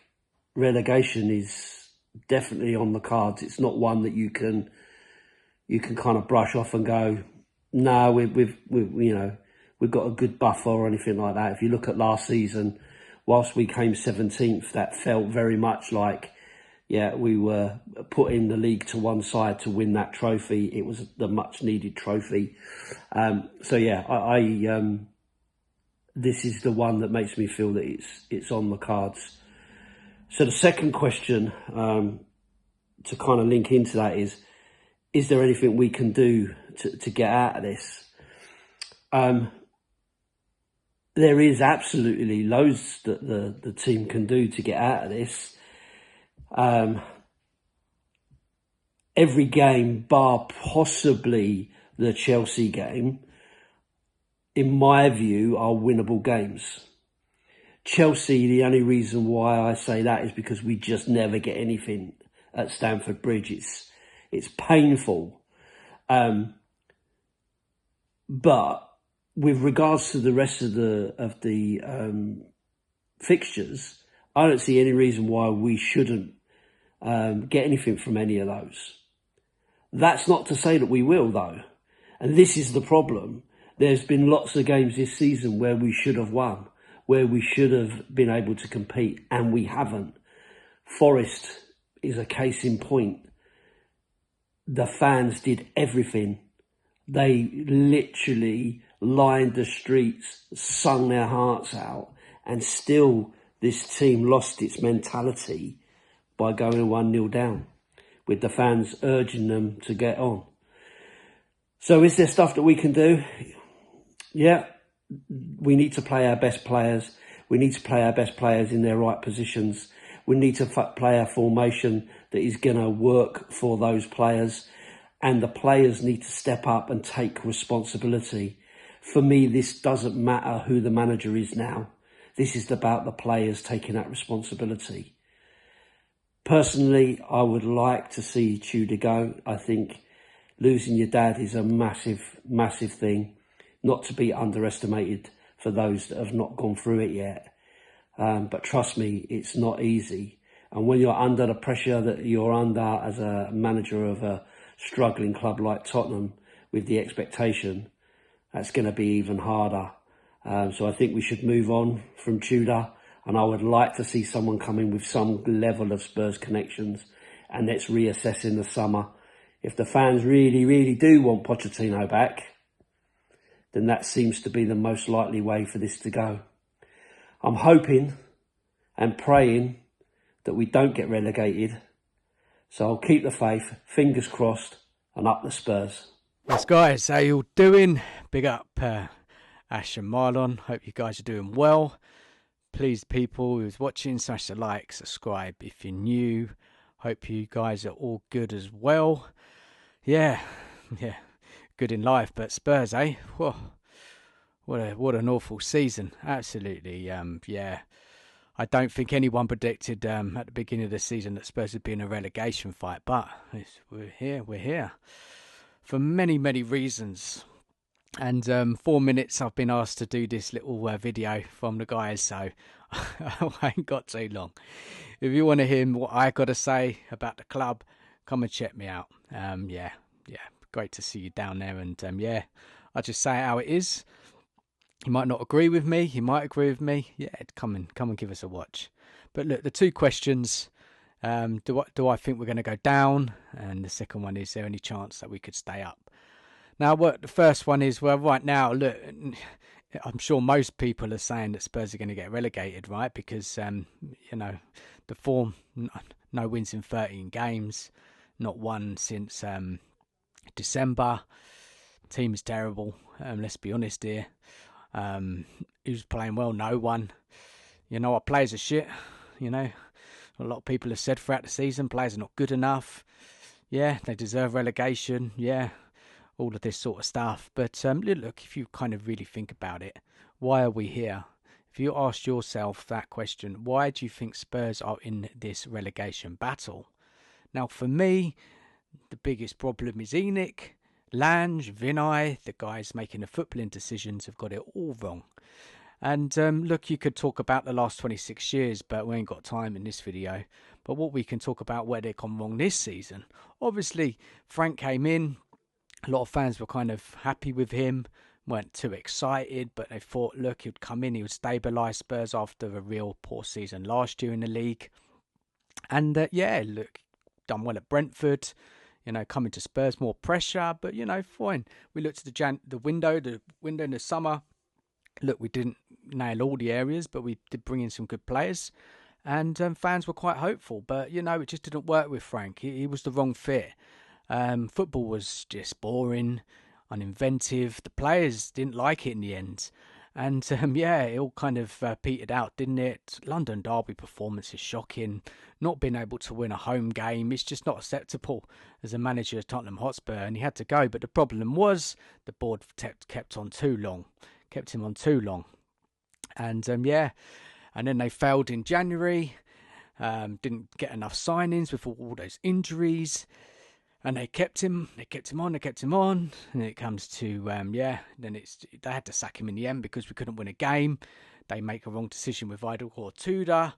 relegation is definitely on the cards. It's not one that you can kind of brush off and go, no, we've got a good buffer or anything like that. If you look at last season, whilst we came 17th, that felt very much like, yeah, we were putting the league to one side to win that trophy. It was the much needed trophy. So yeah, I this is the one that makes me feel that it's on the cards. So the second question, to kind of link into that is there anything we can do to get out of this? There is absolutely loads that the team can do to get out of this. Every game, bar possibly the Chelsea game, in my view, are winnable games. Chelsea, the only reason why I say that is because we just never get anything at Stamford Bridge. It's painful. But with regards to the rest of the fixtures, I don't see any reason why we shouldn't get anything from any of those. That's not to say that we will, though. And this is the problem. There's been lots of games this season where we should have won, where we should have been able to compete, and we haven't. Forest is a case in point. The fans did everything. They literally lined the streets, sung their hearts out, and still this team lost its mentality by going 1-0 down, with the fans urging them to get on. So is there stuff that we can do? Yeah, we need to play our best players. We need to play our best players in their right positions. We need to play a formation that is going to work for those players. And the players need to step up and take responsibility. For me, this doesn't matter who the manager is now. This is about the players taking that responsibility. Personally, I would like to see Tudor go. I think losing your dad is a massive, massive thing, not to be underestimated for those that have not gone through it yet. But trust me, it's not easy. And when you're under the pressure that you're under as a manager of a struggling club like Tottenham, with the expectation, that's going to be even harder. So I think we should move on from Tudor, and I would like to see someone come in with some level of Spurs connections, and let's reassess in the summer. If the fans really, really do want Pochettino back, then that seems to be the most likely way for this to go. I'm hoping and praying that we don't get relegated. So I'll keep the faith, fingers crossed, and up the Spurs. Yes, guys, how you all doing? Big up Ash and Marlon. Hope you guys are doing well. Please, people who's watching, smash the like, subscribe if you're new. Hope you guys are all good as well. Yeah, good in life, but Spurs, eh? Whoa, what an awful season. Absolutely, yeah. I don't think anyone predicted at the beginning of the season that Spurs would be in a relegation fight, but we're here for many, many reasons. And 4 minutes I've been asked to do this little video from the guys, so I ain't got too long. If you want to hear what I got to say about the club, come and check me out. Yeah, great to see you down there. And yeah, I'll just say it how it is. You might not agree with me. You might agree with me. Yeah, come and give us a watch. But look, the two questions: do I think we're going to go down? And the second one: is there any chance that we could stay up? Now, what the first one is, well, right now, look, I'm sure most people are saying that Spurs are going to get relegated, right? Because you know, the form, no wins in 13 games, not one since December. Team is terrible. Let's be honest here. Who's playing well? No one. You know, our players are shit. You know, a lot of people have said throughout the season players are not good enough. Yeah, they deserve relegation. Yeah, all of this sort of stuff. But look, if you kind of really think about it, why are we here? If you ask yourself that question, why do you think Spurs are in this relegation battle? Now, for me, the biggest problem is Enoch. Lange, Vinay, the guys making the footballing decisions have got it all wrong. And look, you could talk about the last 26 years, but we ain't got time in this video. But what we can talk about where they've gone wrong this season. Obviously, Frank came in. A lot of fans were kind of happy with him, weren't too excited, but they thought, look, he'd come in, he would stabilise Spurs after a real poor season last year in the league. And yeah, look, done well at Brentford. You know, coming to Spurs, more pressure, but, you know, fine. We looked at the window in the summer. Look, we didn't nail all the areas, but we did bring in some good players. And fans were quite hopeful, but, you know, it just didn't work with Frank. He was the wrong fit. Football was just boring, uninventive. The players didn't like it in the end. And yeah, it all kind of petered out, didn't it? London Derby performance is shocking. Not being able to win a home game, it's just not acceptable as a manager of Tottenham Hotspur, and he had to go. But the problem was the board kept on too long, kept him on too long. And yeah, and then they failed in January, didn't get enough signings with all those injuries. And they kept him on, and it comes to, yeah, then they had to sack him in the end because we couldn't win a game. They make a wrong decision with Igor Tudor.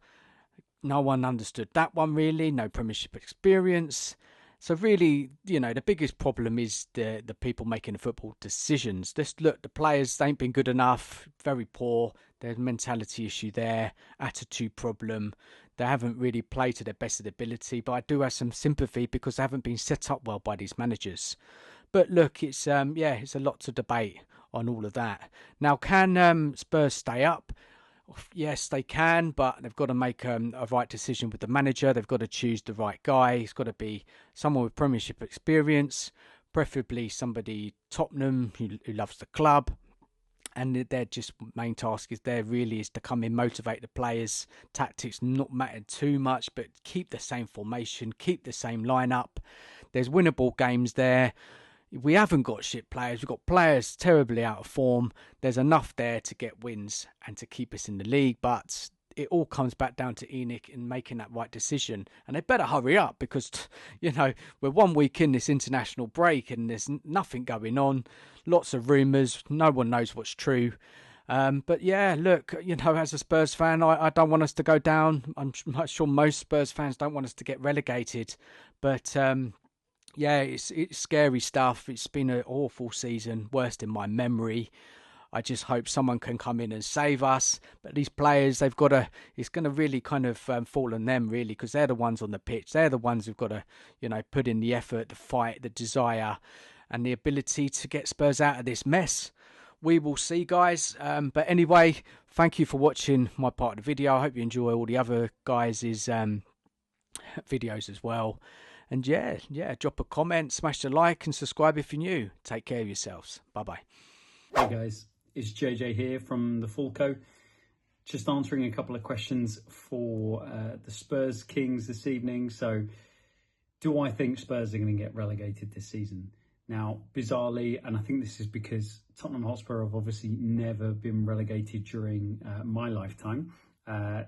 No one understood that one, really. No Premiership experience. So really, you know, the biggest problem is the people making the football decisions. Look, the players, they ain't been good enough, very poor. There's a mentality issue there, attitude problem. They haven't really played to their best of their ability, but I do have some sympathy because they haven't been set up well by these managers. But look, it's yeah, it's a lot to debate on all of that. Now, can Spurs stay up? Yes, they can, but they've got to make a right decision with the manager. They've got to choose the right guy. He's got to be someone with Premiership experience, preferably somebody Tottenham who loves the club. And their just main task is to come in, motivate the players. Tactics not matter too much, but keep the same formation, keep the same lineup. There's winnable games there. We haven't got shit players. We've got players terribly out of form. There's enough there to get wins and to keep us in the league, but it all comes back down to ENIC and making that right decision. And they better hurry up because, you know, we're 1 week in this international break and there's nothing going on. Lots of rumours. No one knows what's true. But yeah, look, you know, as a Spurs fan, I don't want us to go down. I'm sure most Spurs fans don't want us to get relegated. But yeah, it's scary stuff. It's been an awful season, worst in my memory. I just hope someone can come in and save us. But these players, it's going to really kind of fall on them, really, because they're the ones on the pitch. They're the ones who've got to, you know, put in the effort, the fight, the desire, and the ability to get Spurs out of this mess. We will see, guys. But anyway, thank you for watching my part of the video. I hope you enjoy all the other guys' videos as well. And yeah, drop a comment, smash the like and subscribe if you're new. Take care of yourselves. Bye-bye. Hey guys, it's JJ here from the Fulco. Just answering a couple of questions for the Spurs Kings this evening. So, do I think Spurs are going to get relegated this season? Now, bizarrely, and I think this is because Tottenham Hotspur have obviously never been relegated during my lifetime.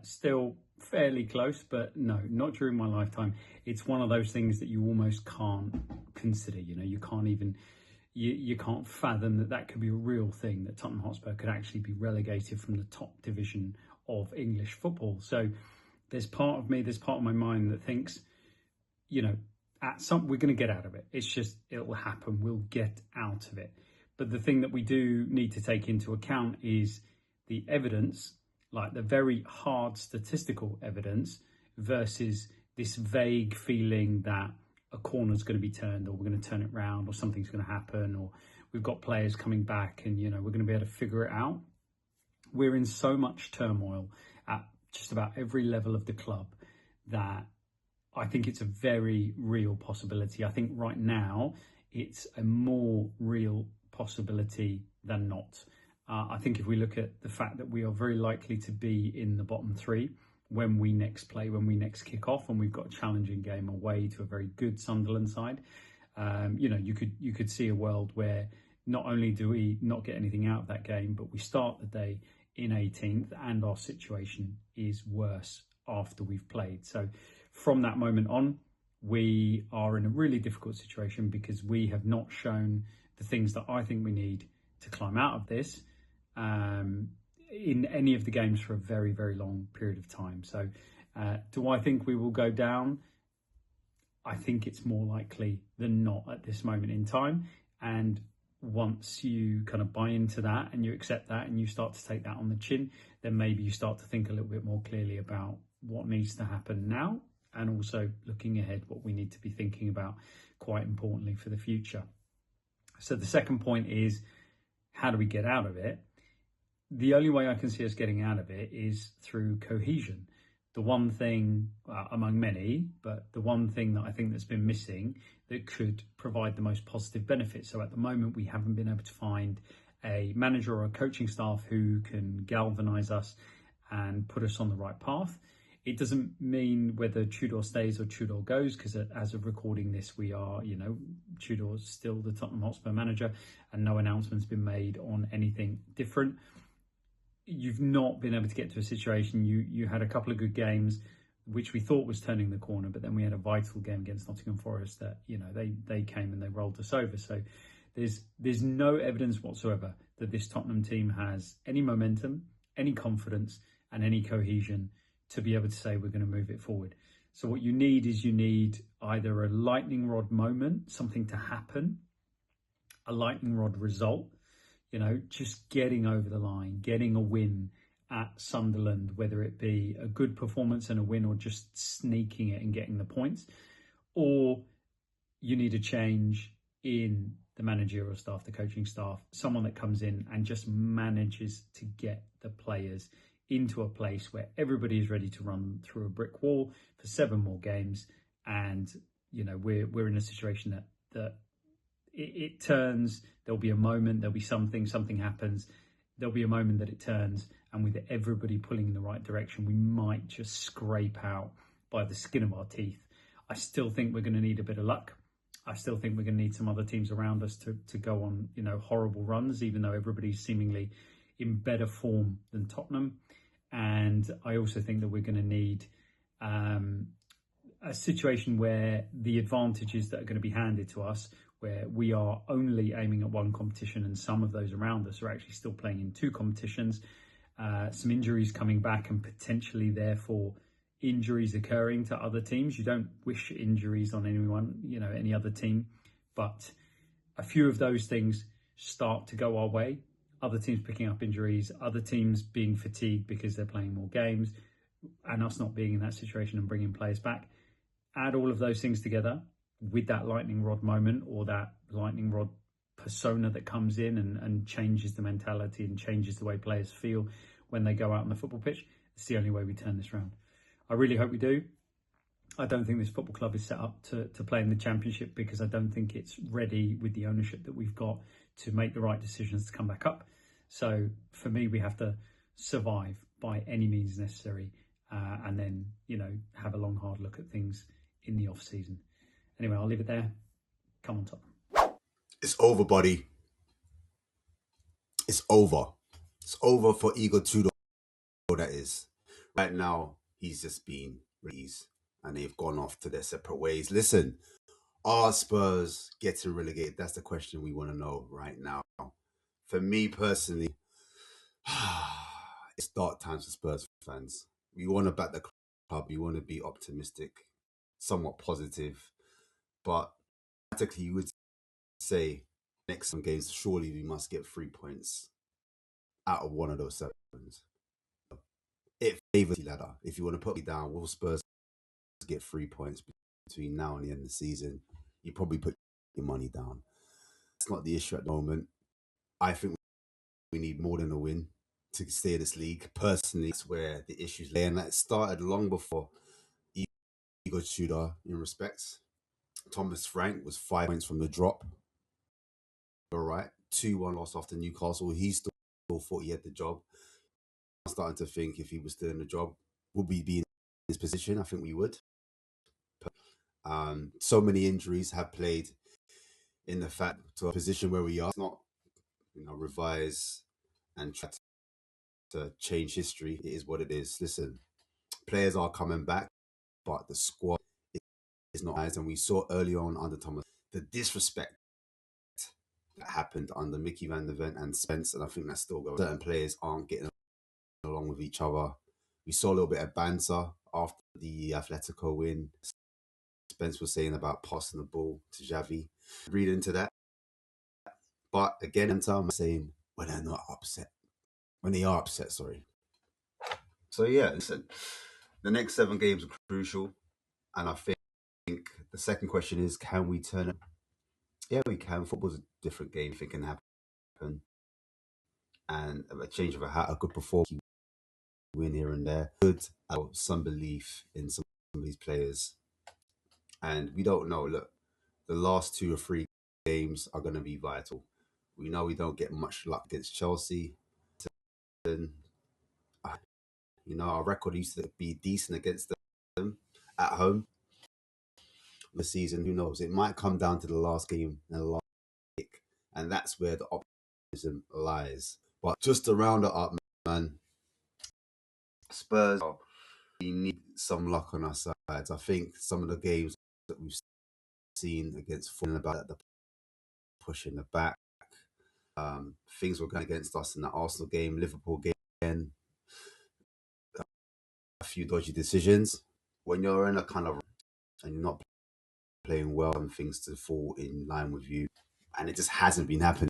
Still fairly close, but no, not during my lifetime. It's one of those things that you almost can't consider. You know, you can't even... You can't fathom that could be a real thing, that Tottenham Hotspur could actually be relegated from the top division of English football. So there's part of my mind that thinks, you know, we're going to get out of it. It's just, it'll happen. We'll get out of it. But the thing that we do need to take into account is the evidence, like the very hard statistical evidence versus this vague feeling that a corner's going to be turned, or we're going to turn it round, or something's going to happen, or we've got players coming back and, you know, we're going to be able to figure it out. We're in so much turmoil at just about every level of the club that I think it's a very real possibility. I think right now it's a more real possibility than not. I think if we look at the fact that we are very likely to be in the bottom three when we next play, when we next kick off, and we've got a challenging game away to a very good Sunderland side. You know, you could see a world where not only do we not get anything out of that game, but we start the day in 18th and our situation is worse after we've played. So from that moment on, we are in a really difficult situation because we have not shown the things that I think we need to climb out of this in any of the games for a very, very long period of time. So do I think we will go down? I think it's more likely than not at this moment in time. And once you kind of buy into that and you accept that and you start to take that on the chin, then maybe you start to think a little bit more clearly about what needs to happen now, and also looking ahead, what we need to be thinking about quite importantly for the future. So the second point is, how do we get out of it? The only way I can see us getting out of it is through cohesion. The one thing, among many, but the one thing that I think that's been missing that could provide the most positive benefit. So at the moment, we haven't been able to find a manager or a coaching staff who can galvanise us and put us on the right path. It doesn't mean whether Tudor stays or Tudor goes, because as of recording this, we are, Tudor's still the Tottenham Hotspur manager and no announcement's been made on anything different. You've not been able to get to a situation, you had a couple of good games, which we thought was turning the corner, but then we had a vital game against Nottingham Forest that, they came and they rolled us over. So there's no evidence whatsoever that this Tottenham team has any momentum, any confidence and any cohesion to be able to say we're going to move it forward. So what you need is either a lightning rod moment, something to happen, a lightning rod result, just getting over the line, getting a win at Sunderland, whether it be a good performance and a win or just sneaking it and getting the points, or you need a change in the managerial staff, the coaching staff, someone that comes in and just manages to get the players into a place where everybody is ready to run through a brick wall for 7 more games. And, we're in a situation that it turns, there'll be a moment, there'll be something happens, there'll be a moment that it turns, and with everybody pulling in the right direction, we might just scrape out by the skin of our teeth. I still think we're going to need a bit of luck. I still think we're going to need some other teams around us to go on, horrible runs, even though everybody's seemingly in better form than Tottenham. And I also think that we're going to need a situation where the advantages that are going to be handed to us, where we are only aiming at one competition and some of those around us are actually still playing in 2 competitions, some injuries coming back and potentially therefore injuries occurring to other teams. You don't wish injuries on anyone, any other team, but a few of those things start to go our way. Other teams picking up injuries, other teams being fatigued because they're playing more games, and us not being in that situation and bringing players back. Add all of those things together with that lightning rod moment or that lightning rod persona that comes in and changes the mentality and changes the way players feel when they go out on the football pitch. It's the only way we turn this around. I really hope we do. I don't think this football club is set up to play in the Championship, because I don't think it's ready with the ownership that we've got to make the right decisions to come back up. So for me, we have to survive by any means necessary, and then, have a long, hard look at things in the off season. Anyway, I'll leave it there. Come on, Tottenham. It's over, buddy. It's over. It's over for Igor Tudor, that is. Right now, he's just been released and they've gone off to their separate ways. Listen, are Spurs getting relegated? That's the question we want to know right now. For me personally, it's dark times for Spurs fans. We want to back the club. We want to be optimistic, somewhat positive. But practically, you would say next 7 games, surely we must get 3 points out of one of those 7. It favors the ladder. If you want to put me down, will Spurs get 3 points between now and the end of the season? You probably put your money down. That's not the issue at the moment. I think we need more than a win to stay in this league. Personally, it's where the issues lay, and that started long before Igor Tudor in respects. Thomas Frank was 5 points from the drop. All right, 2-1 loss after Newcastle. He still thought he had the job. I'm starting to think if he was still in the job, would we be in this position? I think we would. So many injuries have played in the fact to a position where we are. It's not, revise and try to change history. It is what it is. Listen, players are coming back, but the squad is not nice. And we saw early on under Thomas the disrespect that happened under Mickey van der Ven and Spence, and I think that's still going. Certain players aren't getting along with each other. We saw a little bit of banter after the Atletico win. Spence was saying about passing the ball to Xavi. Read into that. But again, I'm saying when they're not upset. When they are upset, sorry. So yeah, listen, the next 7 games are crucial. And I think the second question is, can we turn it? Yeah, we can. Football's a different game. If it can happen. And a change of a hat, a good performance, win here and there. Good, some belief in some of these players. And we don't know. Look, the last 2 or 3 games are going to be vital. We know we don't get much luck against Chelsea. And, you know, our record used to be decent against them at home. The season, who knows? It might come down to the last game and the last kick, and that's where the optimism lies. But just to round it up, man, Spurs, we need some luck on our sides. I think some of the games that we've seen against Fulham, about the push in the back, things were going against us in the Arsenal game, Liverpool game, again, a few dodgy decisions. When you're in a kind of and you're not playing well, some things to fall in line with you, and it just hasn't been happening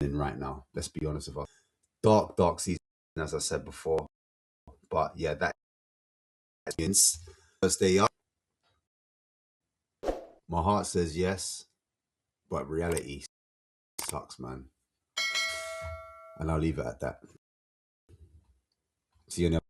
right now. Let's be honest about it. Dark season, as I said before. But yeah, that means stay up. My heart says yes, but reality sucks, man. And I'll leave it at that. See you next.